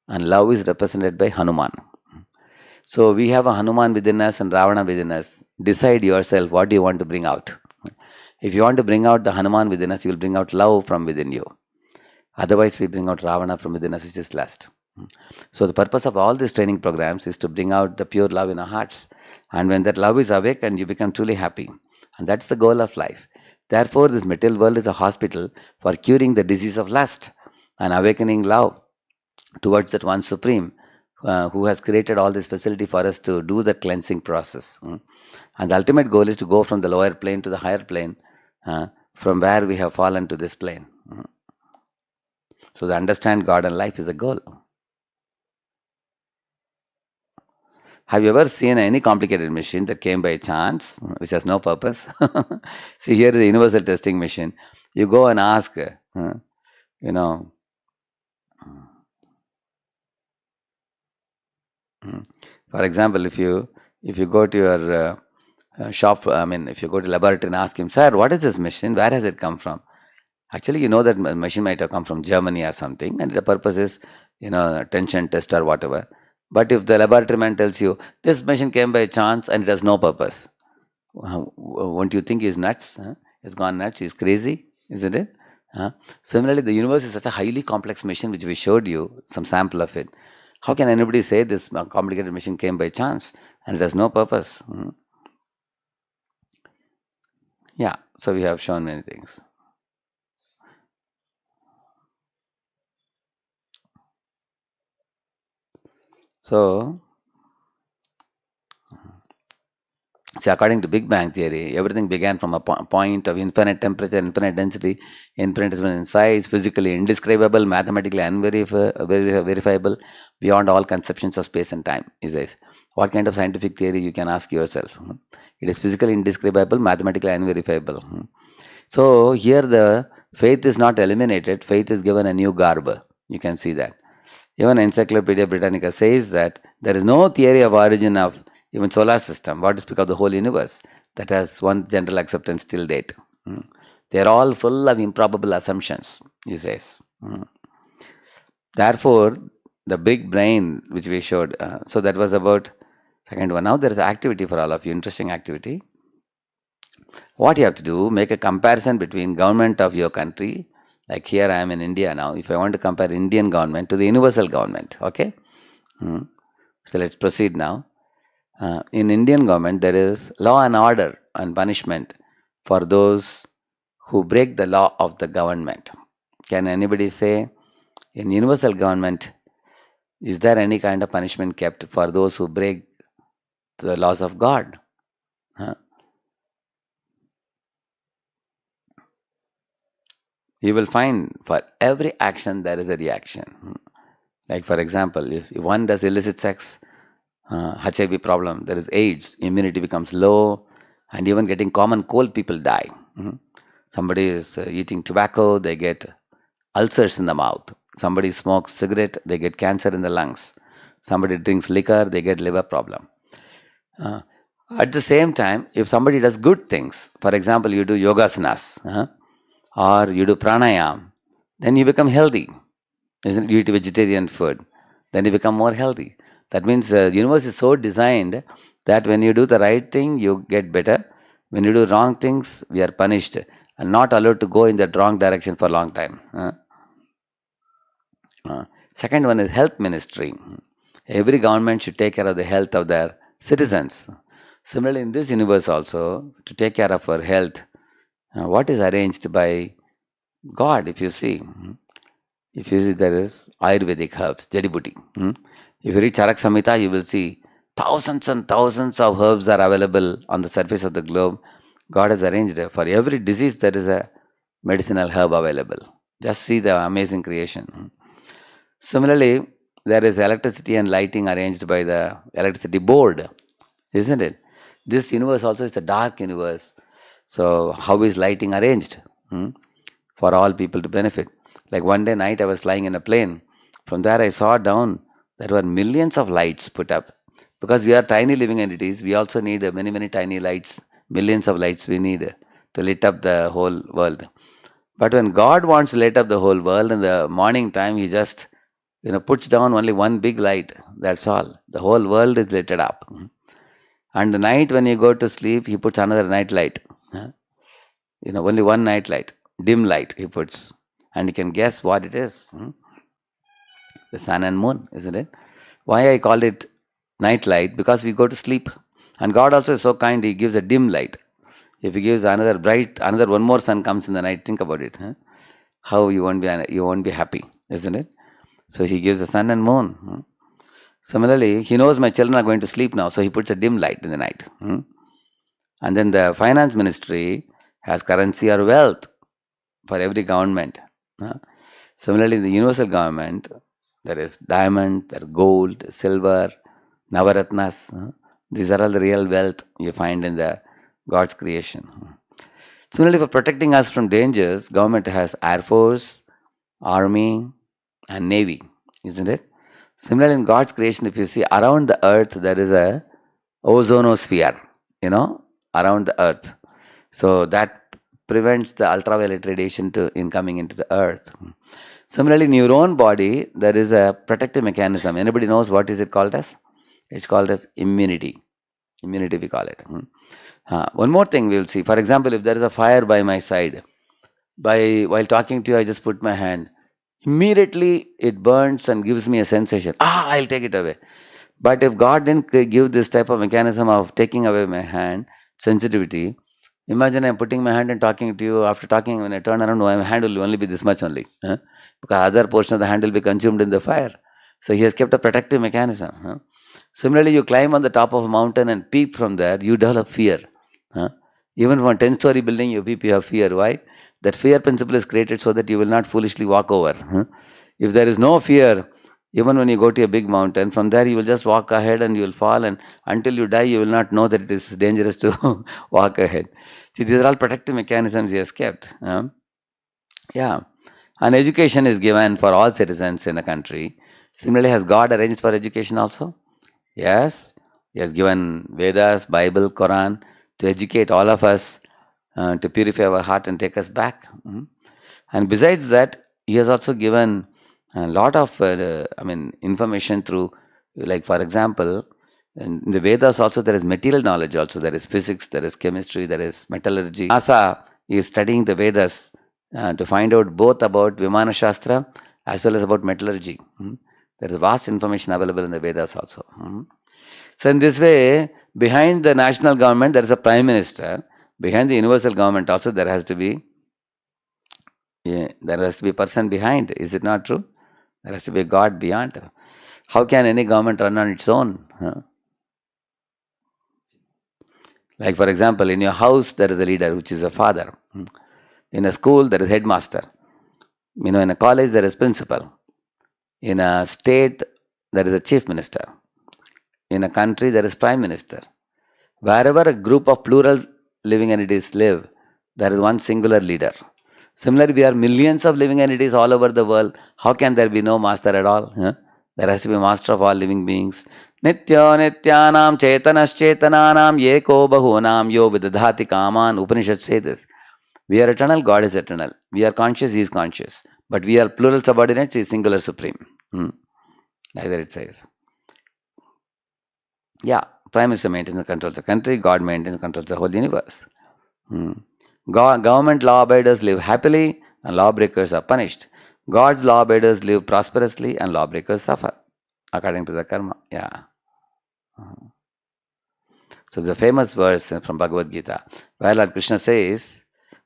and love is represented by Hanuman. So we have a Hanuman within us and Ravana within us. Decide yourself what do you want to bring out. If you want to bring out the Hanuman within us, you will bring out love from within you. Otherwise, we bring out Ravana from within us, which is lust. So the purpose of all these training programs is to bring out the pure love in our hearts. And when that love is awakened, you become truly happy. And that's the goal of life. Therefore, this material world is a hospital for curing the disease of lust and awakening love towards that one supreme who has created all this facility for us to do the cleansing process. And the ultimate goal is to go from the lower plane to the higher plane, from where we have fallen to this plane. So to understand God and life is the goal. Have you ever seen any complicated machine that came by chance, which has no purpose? See, here is the universal testing machine. You go and ask, you know, for example, if you go to your shop, I mean, if you go to laboratory and ask him, sir, what is this machine? Where has it come from? Actually, you know that machine might have come from Germany or something, and the purpose is, tension test or whatever. But if the laboratory man tells you this machine came by chance and it has no purpose, won't you think he's nuts? Huh? He's gone nuts. He's crazy, isn't it? Huh? Similarly, the universe is such a highly complex machine, which we showed you some sample of it. How can anybody say this complicated machine came by chance and it has no purpose? Yeah. So we have shown many things. So, see, according to Big Bang theory, everything began from a point of infinite temperature, infinite density, infinitesimal in size, physically indescribable, mathematically unverifiable, beyond all conceptions of space and time. He says, what kind of scientific theory you can ask yourself? It is physically indescribable, mathematically unverifiable. So here the faith is not eliminated, faith is given a new garb. You can see that. Even Encyclopedia Britannica says that there is no theory of origin of even solar system, what to speak of the whole universe, that has one general acceptance till date. They are all full of improbable assumptions, he says. Therefore, the big brain which we showed, so that was about second one. Now there is activity for all of you, interesting activity. What you have to do, make a comparison between government of your country. Like here I am in India now. If I want to compare Indian government to the universal government, okay? So let's proceed now. In Indian government, there is law and order and punishment for those who break the law of the government. Can anybody say in universal government, is there any kind of punishment kept for those who break the laws of God? You will find for every action there is a reaction. Like for example, if one does illicit sex, HIV problem, there is AIDS, immunity becomes low, and even getting common cold, people die. Somebody is eating tobacco, they get ulcers in the mouth. Somebody smokes cigarette, they get cancer in the lungs. Somebody drinks liquor, they get liver problem. At the same time, if somebody does good things, for example, you do yogasanas, or you do pranayam, then you become healthy. Isn't it? You eat vegetarian food, then you become more healthy. That means the universe is so designed that when you do the right thing, you get better. When you do wrong things, we are punished and not allowed to go in that wrong direction for a long time. Second one is health ministry. Every government should take care of the health of their citizens. Similarly, in this universe also, to take care of our health, what is arranged by God, if you see. There is Ayurvedic herbs, Jadibuti. If you read Charak Samhita, you will see thousands and thousands of herbs are available on the surface of the globe. God has arranged for every disease there is a medicinal herb available. Just see the amazing creation. Similarly, there is electricity and lighting arranged by the electricity board, isn't it? This universe also is a dark universe. So how is lighting arranged? For all people to benefit. Like one day night I was flying in a plane. From there I saw down there were millions of lights put up. Because we are tiny living entities, we also need many, many tiny lights, millions of lights we need to lit up the whole world. But when God wants to light up the whole world in the morning time, He just puts down only one big light. That's all. The whole world is lit up. And the night when you go to sleep, He puts another night light. Only one night light, dim light He puts. And you can guess what it is. The sun and moon, isn't it? Why I call it night light? Because we go to sleep. And God also is so kind, He gives a dim light. If He gives another bright, one more sun comes in the night, think about it. How you won't be happy, isn't it? So He gives the sun and moon. Similarly, He knows my children are going to sleep now, so He puts a dim light in the night. And then the finance ministry has currency or wealth for every government. Similarly, in the universal government, there is diamond, there is gold, silver, navaratnas. These are all the real wealth you find in the God's creation. Similarly, for protecting us from dangers, government has Air Force, Army, and Navy, isn't it? Similarly, in God's creation, if you see around the earth, there is a ozonosphere, around the earth. So that prevents the ultraviolet radiation in coming into the earth. Similarly, in your own body, there is a protective mechanism. Anybody knows what is it called as? It's called as immunity. Immunity, we call it. One more thing we will see. For example, if there is a fire by my side, while talking to you, I just put my hand. Immediately, it burns and gives me a sensation. I'll take it away. But if God didn't give this type of mechanism of taking away my hand, sensitivity, imagine I'm putting my hand and talking to you. After talking, when I turn around, my hand will only be this much only. Because other portion of the hand will be consumed in the fire. So he has kept a protective mechanism. Similarly, you climb on the top of a mountain and peep from there, you develop fear. Even from a 10-story building, you peep, you have fear. Why? That fear principle is created so that you will not foolishly walk over. If there is no fear, even when you go to a big mountain, from there you will just walk ahead and you will fall, and until you die, you will not know that it is dangerous to walk ahead. See, these are all protective mechanisms he has kept. Yeah. And education is given for all citizens in the country. Similarly, has God arranged for education also? Yes. He has given Vedas, Bible, Quran to educate all of us, to purify our heart and take us back. And besides that, he has also given a lot of information through, like for example, in the Vedas also there is material knowledge also. There is physics, there is chemistry, there is metallurgy. NASA is studying the Vedas to find out both about Vimana Shastra as well as about metallurgy. There is vast information available in the Vedas also. So in this way, behind the national government, there is a prime minister. Behind the universal government also, there has to be a person behind. Is it not true? There has to be a God beyond. How can any government run on its own? Like for example, in your house, there is a leader, which is a father. In a school, there is headmaster. In a college, there is principal. In a state, there is a chief minister. In a country, there is prime minister. Wherever a group of plural living entities live, there is one singular leader. Similarly, we are millions of living entities all over the world. How can there be no master at all? There has to be a master of all living beings. Nitya nityanam chetanas chetananam yeko bahunam yo vidadhati kaman. Upanishads say this. We are eternal, God is eternal. We are conscious, He is conscious. But we are plural subordinates, He is singular supreme. Like that it says. Yeah, Prime Minister maintains and controls the country, God maintains and controls the whole universe. Government law abiders live happily and lawbreakers are punished. God's law abiders live prosperously and lawbreakers suffer according to the karma. Yeah. So the famous verse from Bhagavad Gita, where Lord Krishna says,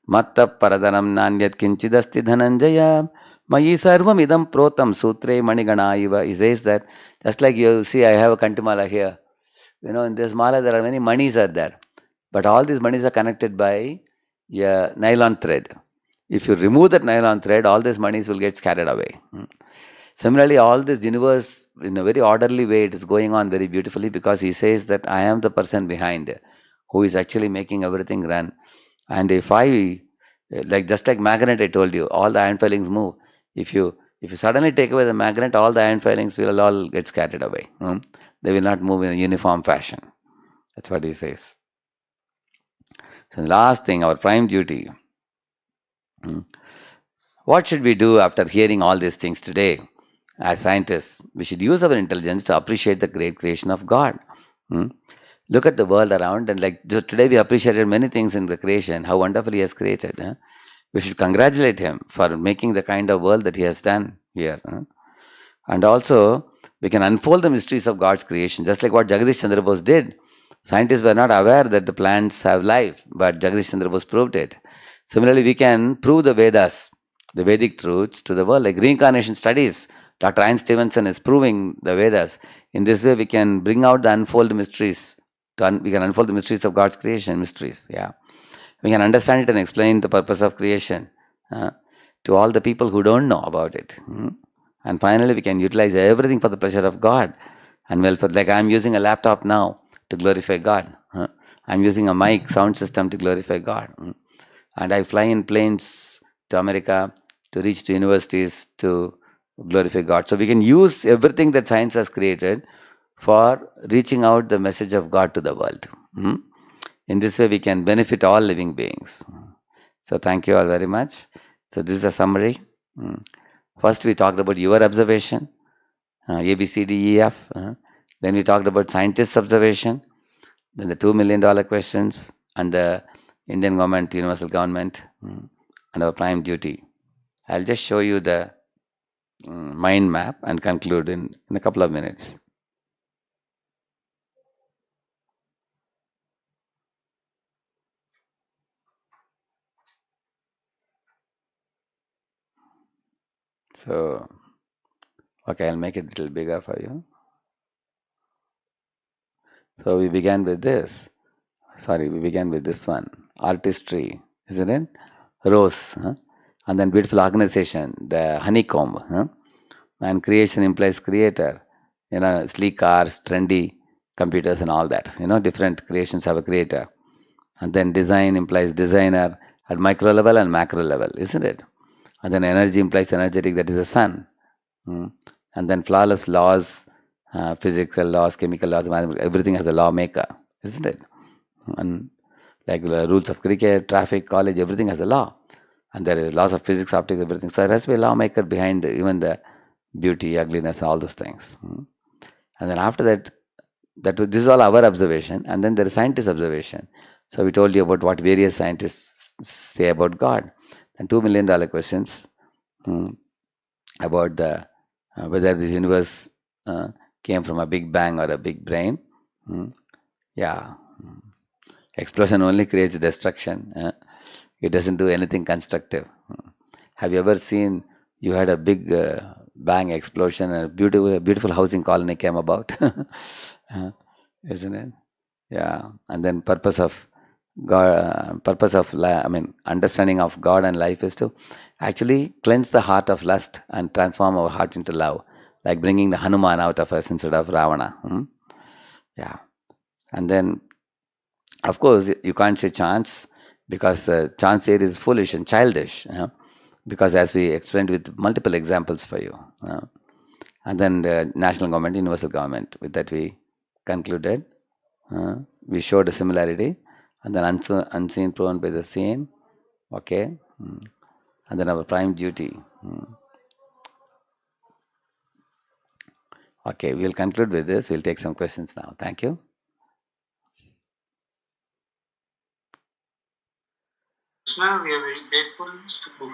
Matta paradanam nanyat kinchidasti dhananjaya mayi sarvam idam protam sutre manigana iva. He says that, just like you see, I have a kantimala here. In this mala there are many manis are there. But all these manis are connected by a nylon thread. If you remove that nylon thread, all these manis will get scattered away. Similarly, all this universe, in a very orderly way, it is going on very beautifully, because he says that I am the person behind who is actually making everything run. And if I, just like magnet I told you, all the iron filings move. If you suddenly take away the magnet, all the iron filings will all get scattered away. They will not move in a uniform fashion. That's what he says. So the last thing, our prime duty. What should we do after hearing all these things today? As scientists, we should use our intelligence to appreciate the great creation of God. Look at the world around, and like today we appreciated many things in the creation, how wonderfully He has created. We should congratulate Him for making the kind of world that He has done here. And also, we can unfold the mysteries of God's creation, just like what Jagadish Chandra Bose did. Scientists were not aware that the plants have life, but Jagadish Chandra Bose proved it. Similarly, we can prove the Vedas, the Vedic truths to the world, like reincarnation studies. Dr. Ian Stevenson is proving the Vedas. In this way, we can bring out the unfold mysteries. We can unfold the mysteries of God's creation, mysteries. Yeah, we can understand it and explain the purpose of creation to all the people who don't know about it. And finally, we can utilize everything for the pleasure of God and welfare. Like I'm using a laptop now to glorify God. I'm using a mic sound system to glorify God. And I fly in planes to America to reach to universities to glorify God. So we can use everything that science has created for reaching out the message of God to the world. Hmm? In this way, we can benefit all living beings. So thank you all very much. So this is a summary. First, we talked about your observation, A, B, C, D, E, F. Then we talked about scientists' observation. Then the $2 million questions and the Indian government, universal government, and our prime duty. I'll just show you the mind map and conclude in a couple of minutes. So, okay, I'll make it a little bigger for you. So we began with this. Sorry, we began with this one. Artistry, isn't it? Rose. And then beautiful organization, the honeycomb. And creation implies creator. Sleek cars, trendy computers and all that. Different creations have a creator. And then design implies designer at micro level and macro level, isn't it? And then energy implies energetic, that is the sun. And then flawless laws, physical laws, chemical laws, everything has a lawmaker, isn't it? And like the rules of cricket, traffic, college, everything has a law. And there are laws of physics, optics, everything. So there has to be a lawmaker behind even the beauty, ugliness, all those things. And then after that, this is all our observation. And then there is scientist observation. So we told you about what various scientists say about God. And $2 million questions about the whether this universe came from a big bang or a big brain. Yeah. Explosion only creates destruction. It doesn't do anything constructive. Have you ever seen, you had a big bang explosion and a beautiful housing colony came about? Isn't it? Yeah. And then purpose of God, understanding of God and life is to actually cleanse the heart of lust and transform our heart into love, like bringing the Hanuman out of us instead of Ravana. Yeah. And then, of course, you can't say chance, because chance here is foolish and childish, because as we explained with multiple examples for you. And then the national government, universal government, with that we concluded. We showed a similarity. And then unseen proven by the seen. Okay. And then our prime duty. Okay, we'll conclude with this. We'll take some questions now. Thank you. Krishna, we are very grateful to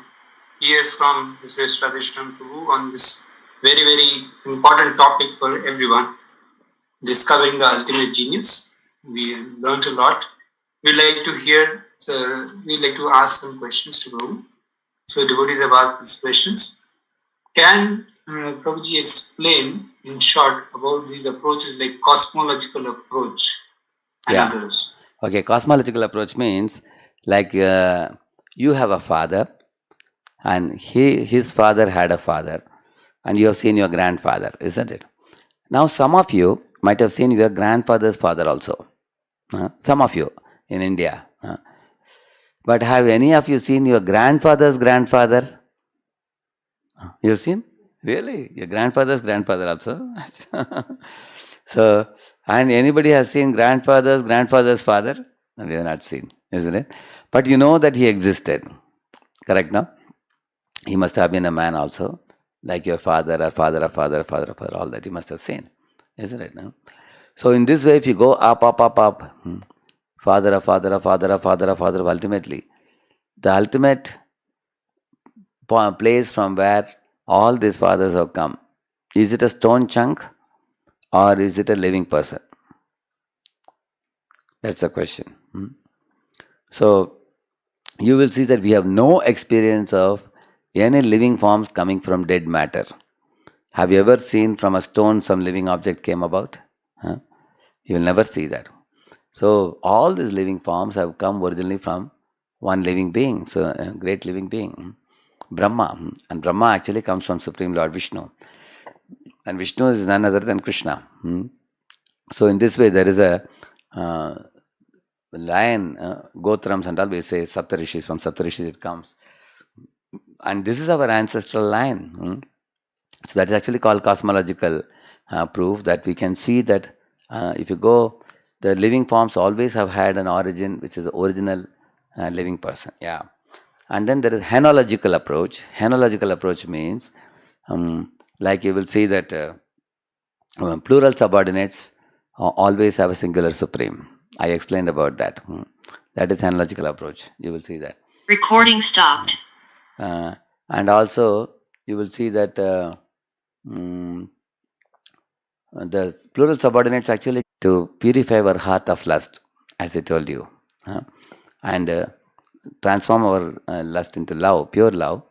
hear from His Grace Radhesham Prabhu on this very, very important topic for everyone, discovering the ultimate genius. We learned a lot. We'd like to ask some questions to Prabhu. So devotees have asked these questions. Can Prabhuji explain in short about these approaches like cosmological approach and others? Okay, cosmological approach means like you have a father and his father had a father and you have seen your grandfather, isn't it? Now some of you might have seen your grandfather's father also. Some of you in India. But have any of you seen your grandfather's grandfather? You've seen? Really? Your grandfather's grandfather also? So, and anybody has seen grandfather's father? No, we have not seen, isn't it? But you know that he existed. Correct now? He must have been a man also, like your father or father, all that you must have seen, isn't it now? So in this way, if you go up, father, ultimately, the ultimate place from where all these fathers have come, is it a stone chunk or is it a living person? That's the question. So you will see that we have no experience of any living forms coming from dead matter. Have you ever seen from a stone some living object came about? You will never see that. So all these living forms have come originally from one living being, so a great living being, Brahma. And Brahma actually comes from Supreme Lord Vishnu. And Vishnu is none other than Krishna. So in this way there is a lion, Gotrams and all, we say Saptarishis, from Saptarishis it comes. And this is our ancestral line. So that is actually called cosmological proof, that we can see that if you go, the living forms always have had an origin, which is the original living person. Yeah. And then there is henological approach. Henological approach means, like you will see that plural subordinates always have a singular supreme. I explained about that. That is henological approach. You will see that. Recording stopped. And also you will see that the plural subordinates actually to purify our heart of lust, as I told you, and transform our lust into love, pure love.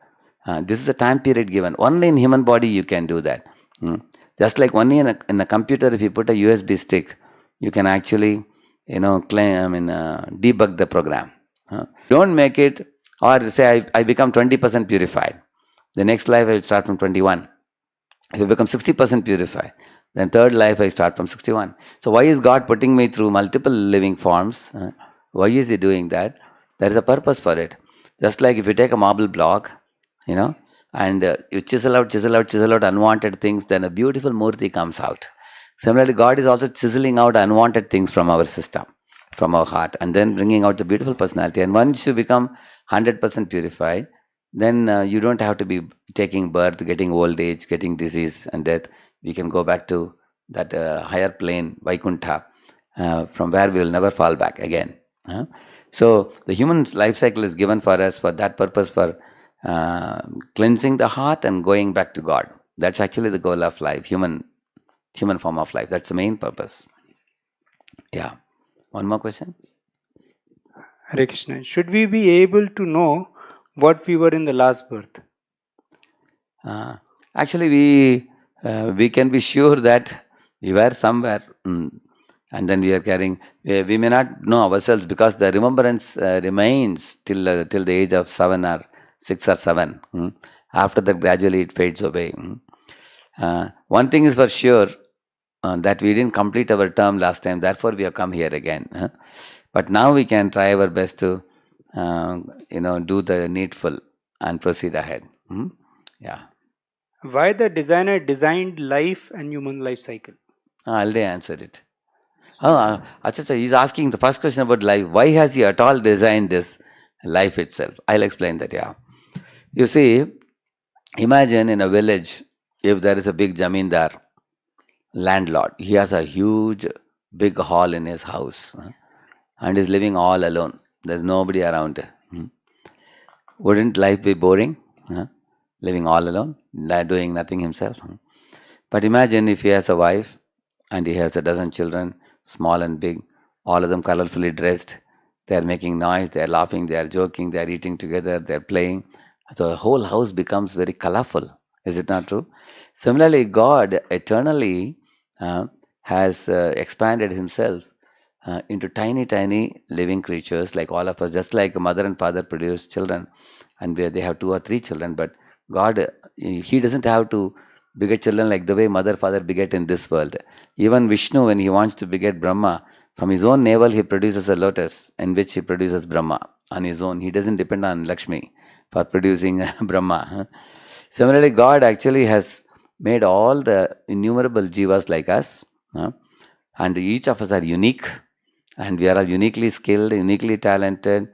This is a time period given. Only in human body you can do that. Just like only in a computer, if you put a USB stick, you can actually, debug the program. Don't make it, or say I become 20% purified. The next life I will start from 21. If you become 60% purified, then third life I start from 61. So why is God putting me through multiple living forms? Why is He doing that? There is a purpose for it. Just like if you take a marble block, and you chisel out unwanted things, then a beautiful murti comes out. Similarly, God is also chiseling out unwanted things from our system, from our heart, and then bringing out the beautiful personality. And once you become 100% purified, then you don't have to be taking birth, getting old age, getting disease and death. We can go back to that higher plane, Vaikuntha, from where we will never fall back again. So the human life cycle is given for us for that purpose, for cleansing the heart and going back to God. That's actually the goal of life, human form of life. That's the main purpose. Yeah. One more question. Hare Krishna. Should we be able to know what we were in the last birth? Actually, we can be sure that we were somewhere, and then we are carrying. We may not know ourselves because the remembrance remains till the age of 7 or 6 or 7. After that, gradually it fades away. One thing is for sure, that we didn't complete our term last time. Therefore, we have come here again. But now we can try our best to do the needful and proceed ahead. Yeah. Why the designer designed life and human life cycle? I already answered it. Achacha, he's asking the first question about life. Why has he at all designed this life itself? I'll explain that. Yeah. You see, imagine in a village, if there is a big zamindar, landlord, he has a huge big hall in his house, and is living all alone. There's nobody around. Wouldn't life be boring? Living all alone, doing nothing himself. But imagine if he has a wife and he has a dozen children, small and big, all of them colorfully dressed. They are making noise, they are laughing, they are joking, they are eating together, they are playing. So the whole house becomes very colorful. Is it not true? Similarly, God eternally has expanded himself into tiny living creatures like all of us. Just like a mother and father produce children, and where they have 2 or 3 children, but God, He doesn't have to beget children like the way mother, father beget in this world. Even Vishnu, when he wants to beget Brahma, from his own navel he produces a lotus in which he produces Brahma on his own. He doesn't depend on Lakshmi for producing Brahma. Similarly, God actually has made all the innumerable jivas like us, and each of us are unique, and we are all uniquely skilled, uniquely talented,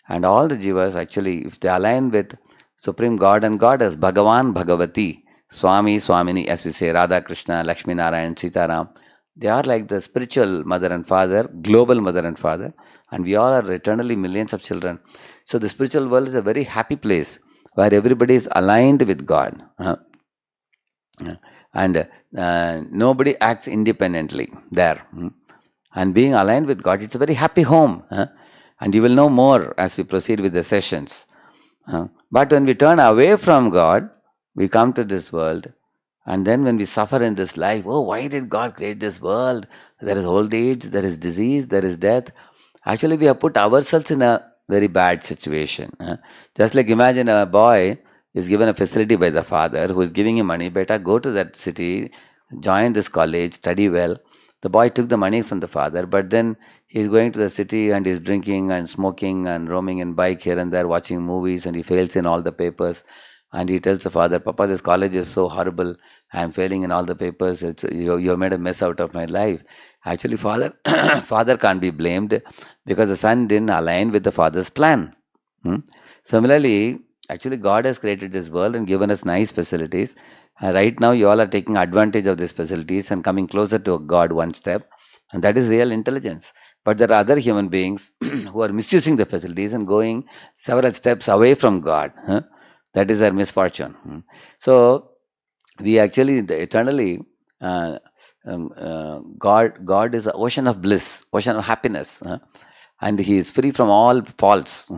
and all the jivas actually, if they align with Supreme God and Goddess, Bhagavan, Bhagavati, Swami, Swamini, as we say, Radha, Krishna, Lakshmi Narayan, Sitaram, they are like the spiritual mother and father, global mother and father, and we all are eternally millions of children. So the spiritual world is a very happy place where everybody is aligned with God. And nobody acts independently there. And being aligned with God, it's a very happy home. And you will know more as we proceed with the sessions. But when we turn away from God, we come to this world. And then when we suffer in this life, oh, why did God create this world? There is old age, there is disease, there is death. Actually, we have put ourselves in a very bad situation. Just like imagine a boy is given a facility by the father who is giving him money. Beta, go to that city, join this college, study well. The boy took the money from the father, but then He's going to the city and he's drinking and smoking and roaming in bike here and there, watching movies, and he fails in all the papers. And he tells the father, Papa, this college is so horrible. I'm failing in all the papers. You made a mess out of my life. Actually, father father can't be blamed because the son didn't align with the father's plan. Hmm? Similarly, actually, God has created this world and given us nice facilities. Right now, you all are taking advantage of these facilities and coming closer to God one step, and that is real intelligence. But there are other human beings who are misusing the facilities and going several steps away from God. That is their misfortune. So we actually eternally, God is an ocean of bliss, ocean of happiness, and He is free from all faults.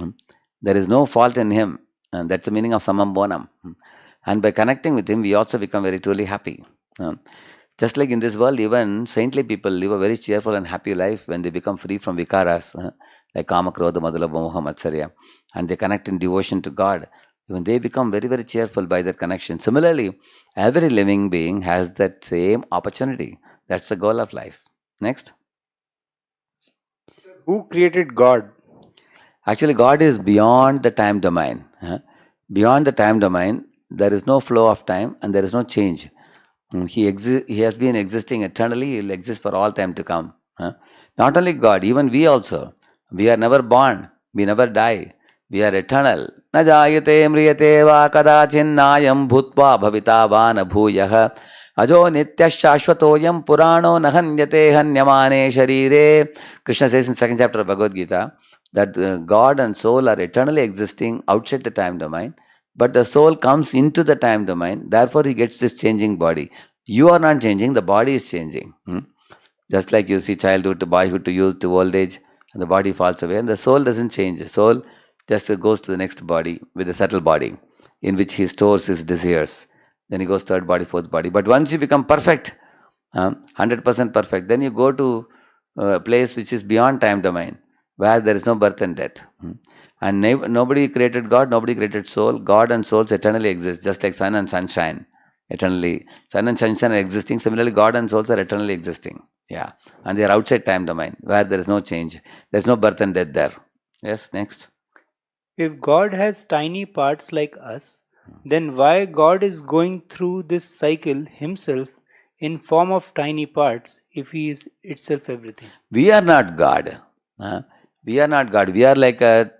There is no fault in Him, and that's the meaning of Samam Bonam. And by connecting with Him, we also become very truly happy. Just like in this world, even saintly people live a very cheerful and happy life when they become free from vikaras, like Kama, Krodha, Madhula, Moha, Matsarya, and they connect in devotion to God. Even they become very, very cheerful by that connection. Similarly, every living being has that same opportunity. That's the goal of life. Next. Who created God? Actually, God is beyond the time domain. Beyond the time domain, there is no flow of time and there is no change. He has been existing eternally. He will exist for all time to come. Not only God, even we also. We are never born. We never die. We are eternal. Na jayate mriyate va kadachinnayam bhutva bhavita va na bhuyah ajo nityashashvatoyam purano nahanyate hanyamane sharire. Krishna says in second chapter of Bhagavad Gita that God and soul are eternally existing outside the time domain. But the soul comes into the time domain, therefore he gets this changing body. You are not changing, the body is changing. Just like you see childhood to boyhood to youth to old age, and the body falls away, and the soul doesn't change. The soul just goes to the next body with a subtle body in which he stores his desires. Then he goes third body, fourth body. But once you become perfect, 100% perfect, then you go to a place which is beyond time domain, where there is no birth and death. And nobody created God, nobody created soul. God and souls eternally exist, just like sun and sunshine. Eternally. Sun and sunshine are existing. Similarly, God and souls are eternally existing. Yeah. And they are outside time domain, where there is no change. There is no birth and death there. Yes, next. If God has tiny parts like us, then why God is going through this cycle himself in form of tiny parts if he is itself everything? We are not God. We are not God. We are like a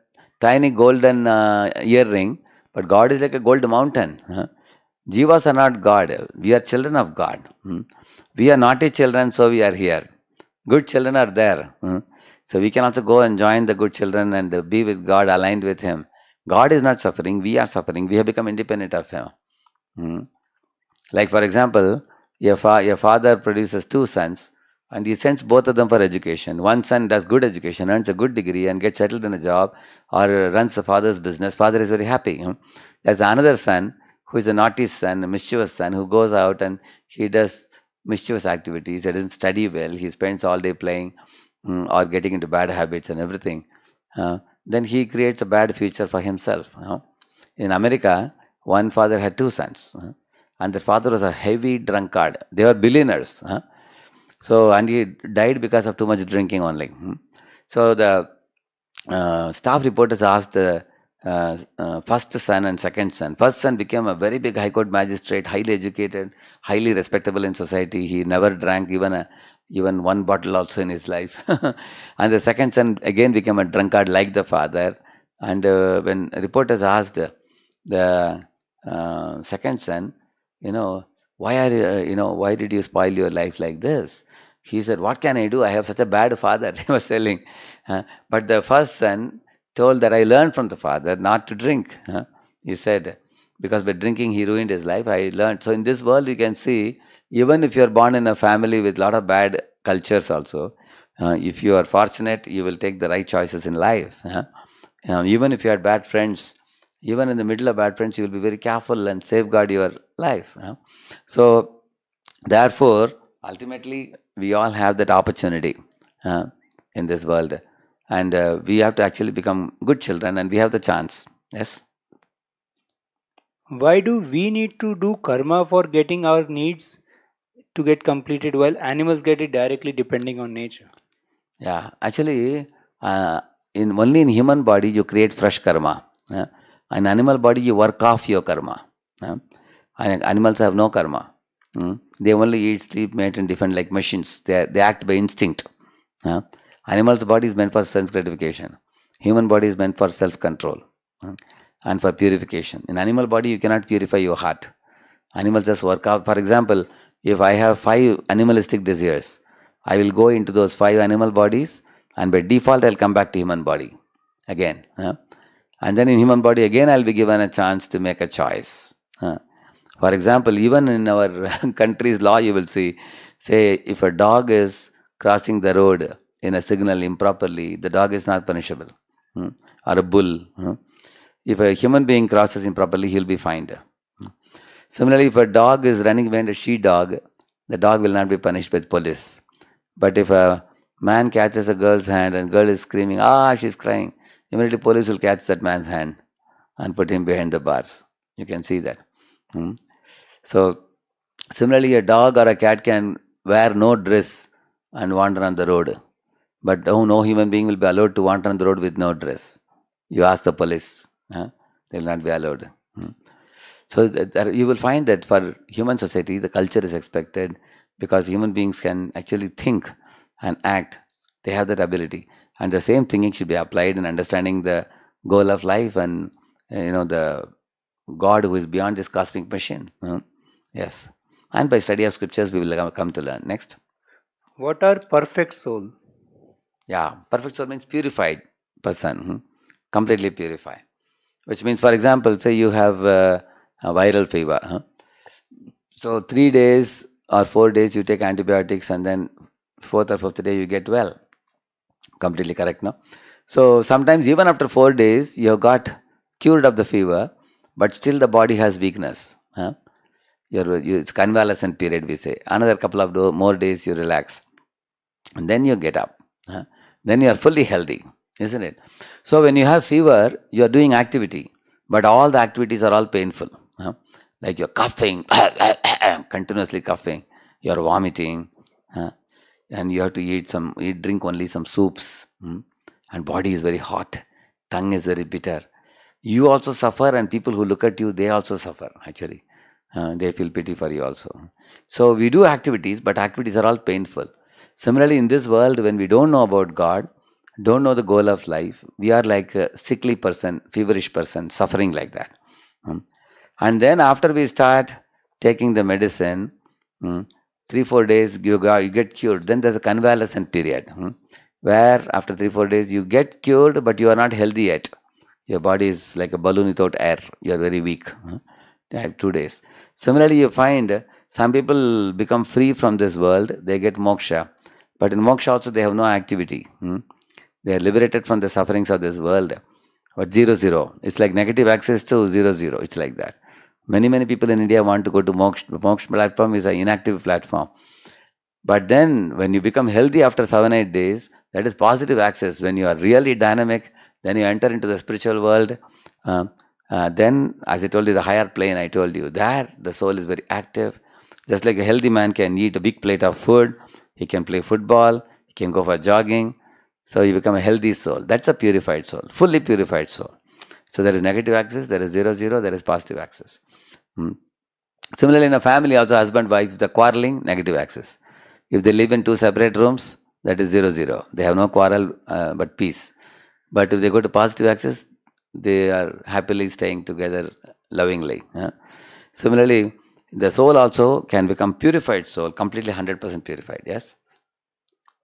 tiny golden earring, but God is like a gold mountain. Jivas are not God. We are children of God. We are naughty children, so we are here. Good children are there. So we can also go and join the good children and be with God, aligned with Him. God is not suffering. We are suffering. We have become independent of Him. Like for example, your father produces two sons, and he sends both of them for education. One son does good education, earns a good degree, and gets settled in a job, or runs the father's business. Father is very happy. There's another son who is a naughty son, a mischievous son, who goes out and he does mischievous activities. He doesn't study well. He spends all day playing or getting into bad habits and everything. Then he creates a bad future for himself. In America, one father had two sons, and the father was a heavy drunkard. They were billionaires. And he died because of too much drinking only. So the staff reporters asked the first son and second son. First son became a very big high court magistrate, highly educated, highly respectable in society. He never drank even one bottle also in his life. And the second son again became a drunkard like the father. And when reporters asked the second son, why did you spoil your life like this? He said, what can I do? I have such a bad father. He was telling. But the first son told that I learned from the father not to drink. He said, because by drinking he ruined his life. I learned. So in this world you can see, even if you are born in a family with a lot of bad cultures also, if you are fortunate, you will take the right choices in life. Even if you had bad friends, even in the middle of bad friends, you will be very careful and safeguard your life. So therefore, ultimately, we all have that opportunity in this world. And we have to actually become good children, and we have the chance. Yes? Why do we need to do karma for getting our needs to get completed while animals get it directly depending on nature? Yeah, actually, in only in human body you create fresh karma. In animal body you work off your karma. Uh, and animals have no karma. They only eat, sleep, mate, and defend like machines. They act by instinct. Uh, Animal's body is meant for sense gratification. Human body is meant for self-control and for purification. In animal body you cannot purify your heart. Animals just work out. For example, if I have 5 animalistic desires, I will go into those 5 animal bodies, and by default, I'll come back to human body again. And then in human body again, I'll be given a chance to make a choice. For example, even in our country's law, you will see, say, if a dog is crossing the road in a signal improperly, the dog is not punishable. Or a bull. If a human being crosses improperly, he'll be fined. Similarly, if a dog is running behind a she dog, the dog will not be punished with police. But if a man catches a girl's hand and girl is screaming, she's crying, immediately police will catch that man's hand and put him behind the bars. You can see that. So, similarly, a dog or a cat can wear no dress and wander on the road. But no human being will be allowed to wander on the road with no dress. You ask the police, they will not be allowed. So you will find that for human society, the culture is expected because human beings can actually think and act. They have that ability, and the same thinking should be applied in understanding the goal of life and the God who is beyond this cosmic machine. Yes, and by study of scriptures, we will come to learn. Next, What are perfect soul? yeah, perfect soul means purified person, completely purified. Which means, for example, say you have a viral fever. So 3 days or 4 days you take antibiotics, and then fourth or fifth day you get well. Completely correct, no? So sometimes even after 4 days you have got cured of the fever, but still the body has weakness. It's convalescent period, we say. Another couple of more days you relax, and then you get up. Then you are fully healthy, isn't it? So when you have fever, you are doing activity, but all the activities are all painful. Like you're coughing, continuously coughing, you're vomiting, and you have to drink only some soups, and body is very hot, tongue is very bitter. You also suffer, and people who look at you, they also suffer, actually. They feel pity for you also. So we do activities, but activities are all painful. Similarly, in this world, when we don't know about God, don't know the goal of life, we are like a sickly person, feverish person, suffering like that. And then after we start taking the medicine, 3-4 days you get cured. Then there's a convalescent period, where after 3-4 days you get cured, but you are not healthy yet. Your body is like a balloon without air. You are very weak. They have 2 days. Similarly, you find some people become free from this world. They get moksha. But in moksha also they have no activity. They are liberated from the sufferings of this world. But 0-0. It's like negative access to 0-0. It's like that. Many people in India want to go to moksha. Moksha platform is an inactive platform. But then when you become healthy after 7-8 days, that is positive access. When you are really dynamic, then you enter into the spiritual world. Then, as I told you, the higher plane, I told you, there the soul is very active. Just like a healthy man can eat a big plate of food, he can play football, he can go for jogging. So you become a healthy soul. That's a purified soul, fully purified soul. So there is negative access, there is 0-0, there is positive access. Similarly, in a family, also husband, wife, the quarreling, negative access. If they live in 2 separate rooms, that is 0-0. They have no quarrel but peace. But if they go to positive access, they are happily staying together lovingly. Similarly, the soul also can become purified soul, completely 100% purified. Yes?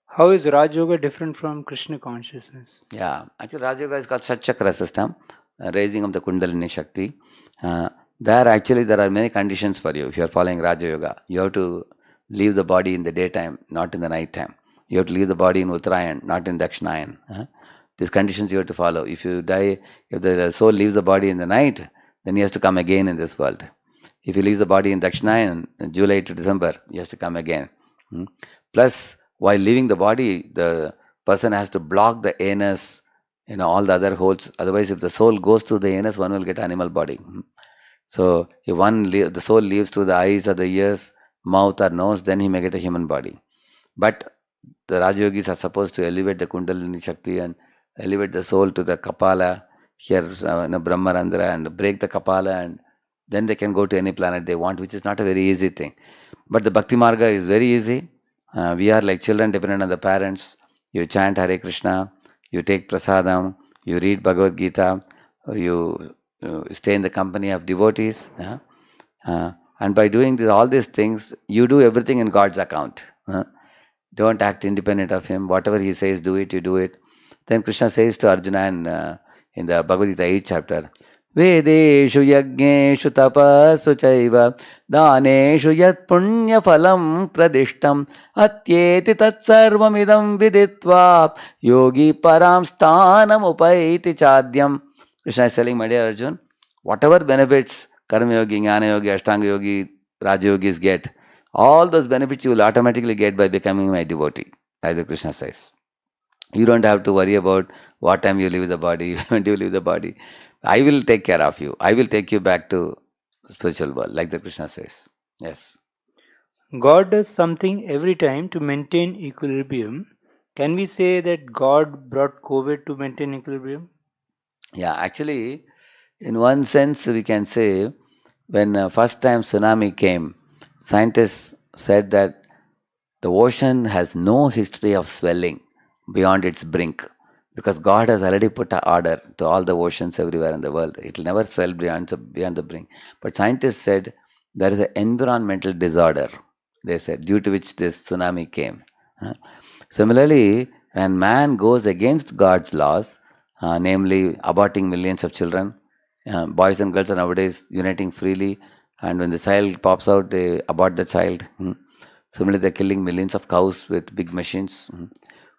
How is Raj Yoga different from Krishna consciousness? Yeah, actually Raj Yoga is called Satchakra system, raising of the Kundalini Shakti. There are many conditions for you. If you are following Raja Yoga, you have to leave the body in the daytime, not in the night time. You have to leave the body in Uttarayan, not in Dakshinayan. These conditions you have to follow. If you die, if the soul leaves the body in the night, then he has to come again in this world. If he leaves the body in Dakshinayan, July to December, he has to come again. Plus, while leaving the body, the person has to block the anus, all the other holes. Otherwise, if the soul goes through the anus, one will get animal body. So, if the soul leaves through the eyes or the ears, mouth or nose, then he may get a human body. But the Rajyogis are supposed to elevate the Kundalini Shakti and elevate the soul to the Kapala, here Brahmarandra, and break the Kapala, and then they can go to any planet they want, which is not a very easy thing. But the Bhakti Marga is very easy. We are like children dependent on the parents. You chant Hare Krishna, you take prasadam, you read Bhagavad Gita, you stay in the company of devotees. And by doing all these things, you do everything in God's account. Don't act independent of Him. Whatever He says, do it, you do it. Then Krishna says to Arjuna in the Bhagavad Gita 8th chapter, Vedeshu yajneshu tapasu chaiva daneshu yat punya phalam pradishtam atyeti tat sarvamidam viditva yogi param sthanam upaiti chadyam. Krishna is telling, my dear Arjun, whatever benefits Karma Yogi, Jnana Yogi, Ashtanga Yogi, Raja Yogis get, all those benefits you will automatically get by becoming my devotee, as the Krishna says. You don't have to worry about what time you leave the body, when do you leave the body. I will take care of you. I will take you back to the spiritual world, like the Krishna says. Yes. God does something every time to maintain equilibrium. Can we say that God brought COVID to maintain equilibrium? Yeah, actually, in one sense, we can say when first time tsunami came, scientists said that the ocean has no history of swelling beyond its brink, because God has already put an order to all the oceans everywhere in the world. It will never swell beyond the brink. But scientists said there is an environmental disorder, they said, due to which this tsunami came. Similarly, when man goes against God's laws, namely aborting millions of children, boys and girls are nowadays uniting freely, and when the child pops out, they abort the child. Similarly, they're killing millions of cows with big machines.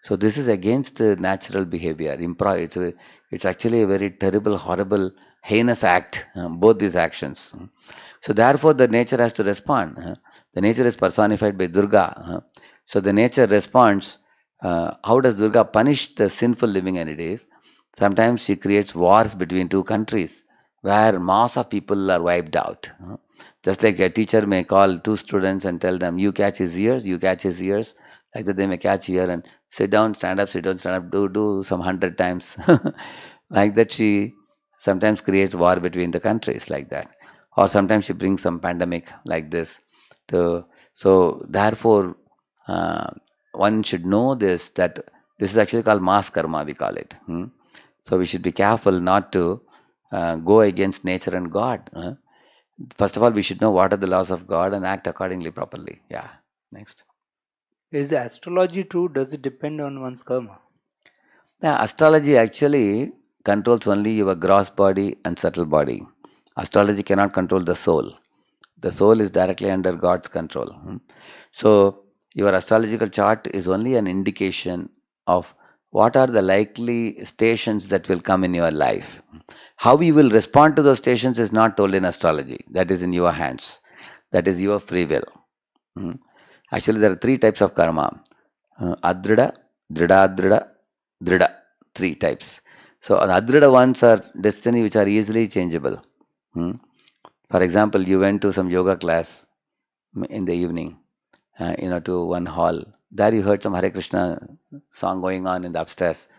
So this is against natural behavior. It's actually a very terrible, horrible, heinous act, both these actions. So therefore, the nature has to respond. The nature is personified by Durga. So the nature responds. How does Durga punish the sinful living entities? Sometimes she creates wars between two countries where mass of people are wiped out. Just like a teacher may call two students and tell them, you catch his ears, you catch his ears. Like that they may catch here and sit down, stand up, sit down, stand up, do some 100 times. Like that she sometimes creates war between the countries like that. Or sometimes she brings some pandemic like this. So therefore, one should know this, that this is actually called mass karma, we call it. So we should be careful not to go against nature and God. First of all, we should know what are the laws of God and act accordingly properly. Yeah. Next. Is astrology true? Does it depend on one's karma? Yeah, astrology actually controls only your gross body and subtle body. Astrology cannot control the soul. The soul is directly under God's control. So your astrological chart is only an indication of what are the likely stations that will come in your life. How you will respond to those stations is not told in astrology. That is in your hands. That is your free will. Actually, there are three types of karma. Adrida, Dridadrida, Drida. Three types. So, the Adrida ones are destiny which are easily changeable. For example, you went to some yoga class in the evening, to one hall. There you heard some Hare Krishna song going on in the upstairs.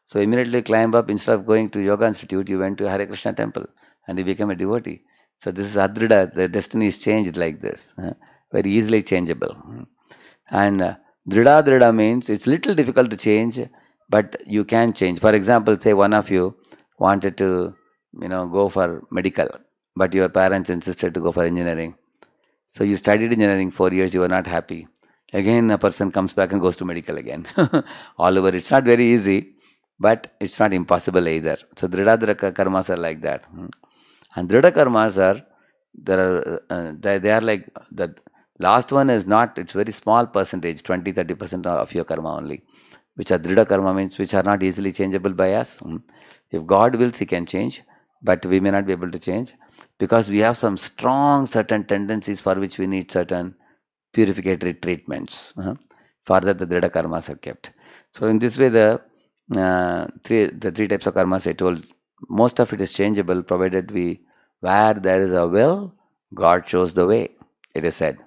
So immediately climb up. Instead of going to Yoga Institute, you went to Hare Krishna temple and you became a devotee. So this is Adrida. The destiny is changed like this. Very easily changeable. And Drida means it's little difficult to change, but you can change. For example, say one of you wanted to, go for medical, but your parents insisted to go for engineering. So you studied engineering 4 years, you were not happy. Again, a person comes back and goes to medical again. All over. It's not very easy, but it's not impossible either. So Drida karmas are like that. And Drida karmas are, they are like the last one is not, it's very small percentage, 20-30% of your karma only, which are Drida karma, means which are not easily changeable by us. If God wills, He can change, but we may not be able to change because we have some strong certain tendencies for which we need certain purificatory treatments. For that, the Drida karmas are kept. So in this way, the three types of karmas I told, most of it is changeable, provided where there is a will, God shows the way, it is said.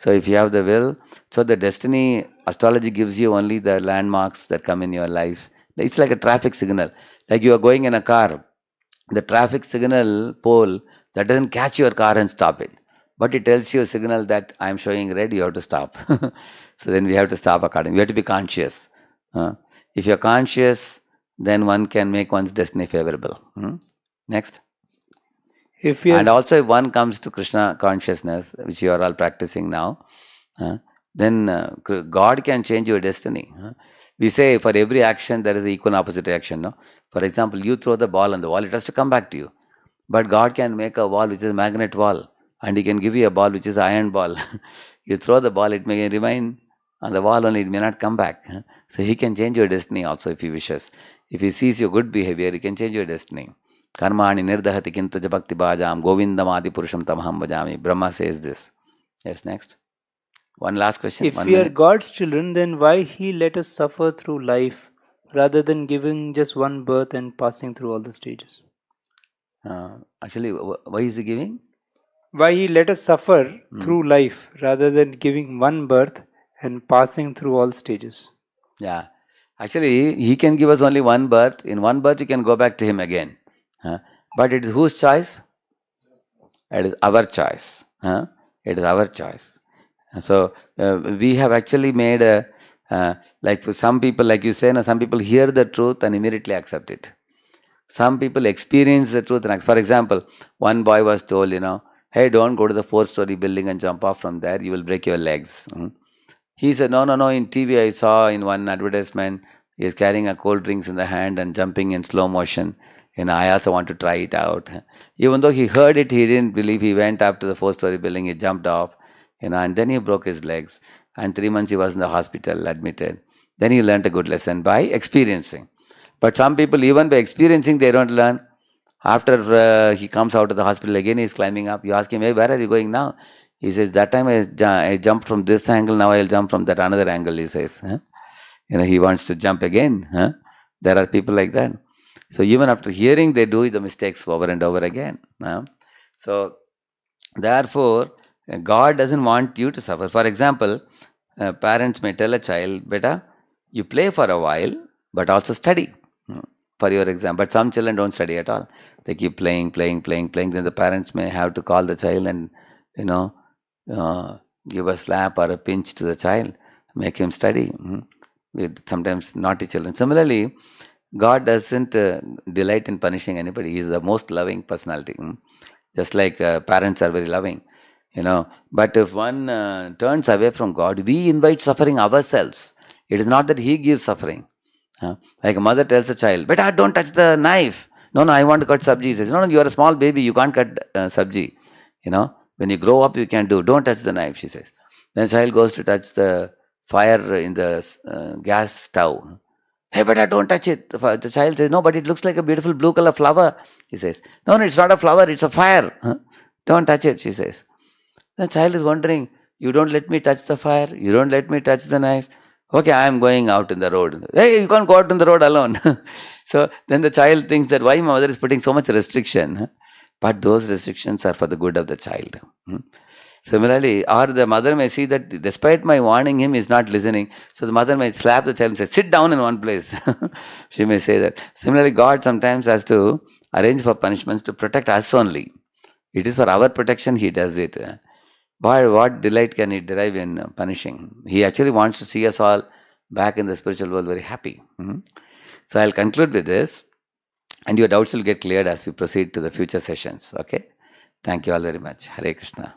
So if you have the will, so the destiny, astrology gives you only the landmarks that come in your life. It's like a traffic signal. Like you are going in a car, the traffic signal pole, that doesn't catch your car and stop it. But it tells you a signal that I'm showing red, you have to stop. So then we have to stop accordingly. We have to be conscious. If you're conscious, then one can make one's destiny favorable. Next. If we And are, also, if one comes to Krishna consciousness, which you are all practicing now, then God can change your destiny. We say for every action there is an equal and opposite reaction. No? For example, you throw the ball on the wall, it has to come back to you. But God can make a wall which is a magnet wall, and He can give you a ball which is an iron ball. You throw the ball, it may remain on the wall only, it may not come back. So He can change your destiny also if He wishes. If He sees your good behavior, He can change your destiny. Karmani nirdahati kintaja bhakti bhajam govindam adi purusham tamaham bhajami. Brahma says this. Yes, next. One last question. if 1 we are minute. God's children, then why He let us suffer through life rather than giving just one birth and passing through all the stages? Actually, why is He giving? Why He let us suffer through life rather than giving one birth and passing through all stages? Yeah. Actually, He can give us only one birth. In one birth, you can go back to Him again. But it is whose choice? It is our choice. It is our choice. So we have actually made a like for some people, like you say, some people hear the truth and immediately accept it. Some people experience the truth. And for example, one boy was told, hey, don't go to the 4-story building and jump off from there. You will break your legs. He said, no. In TV, I saw in one advertisement, he is carrying a cold drinks in the hand and jumping in slow motion. I also want to try it out. Even though he heard it, he didn't believe. He went up to the 4-story building, he jumped off, and then he broke his legs. And 3 months he was in the hospital, admitted. Then he learned a good lesson by experiencing. But some people, even by experiencing, they don't learn. After he comes out of the hospital again, he's climbing up. You ask him, hey, where are you going now? He says, that time I jumped from this angle, now I'll jump from that another angle, he says. He wants to jump again. There are people like that. So even after hearing, they do the mistakes over and over again. So therefore, God doesn't want you to suffer. For example, parents may tell a child, beta, you play for a while, but also study for your exam. But some children don't study at all. They keep playing. Then the parents may have to call the child and, give a slap or a pinch to the child, make him study. With sometimes naughty children. Similarly, God doesn't delight in punishing anybody. He is the most loving personality. Just like parents are very loving, But if one turns away from God, we invite suffering ourselves. It is not that He gives suffering. Like a mother tells a child, beta, don't touch the knife. No, I want to cut sabji. He says, no, you are a small baby, you can't cut sabji. When you grow up, you can do. Don't touch the knife, she says. Then the child goes to touch the fire in the gas stove. Hey, beta, don't touch it. The child says, no, but it looks like a beautiful blue color flower. He says, no, it's not a flower, it's a fire. Don't touch it, she says. The child is wondering, you don't let me touch the fire, you don't let me touch the knife. Okay, I am going out in the road. Hey, you can't go out in the road alone. So then the child thinks that why my mother is putting so much restriction. But those restrictions are for the good of the child. Similarly, or the mother may see that despite my warning him, he is not listening. So the mother may slap the child and say, sit down in one place. She may say that. Similarly, God sometimes has to arrange for punishments to protect us only. It is for our protection He does it. What delight can He derive in punishing? He actually wants to see us all back in the spiritual world very happy. So I'll conclude with this. And your doubts will get cleared as we proceed to the future sessions. Okay? Thank you all very much. Hare Krishna.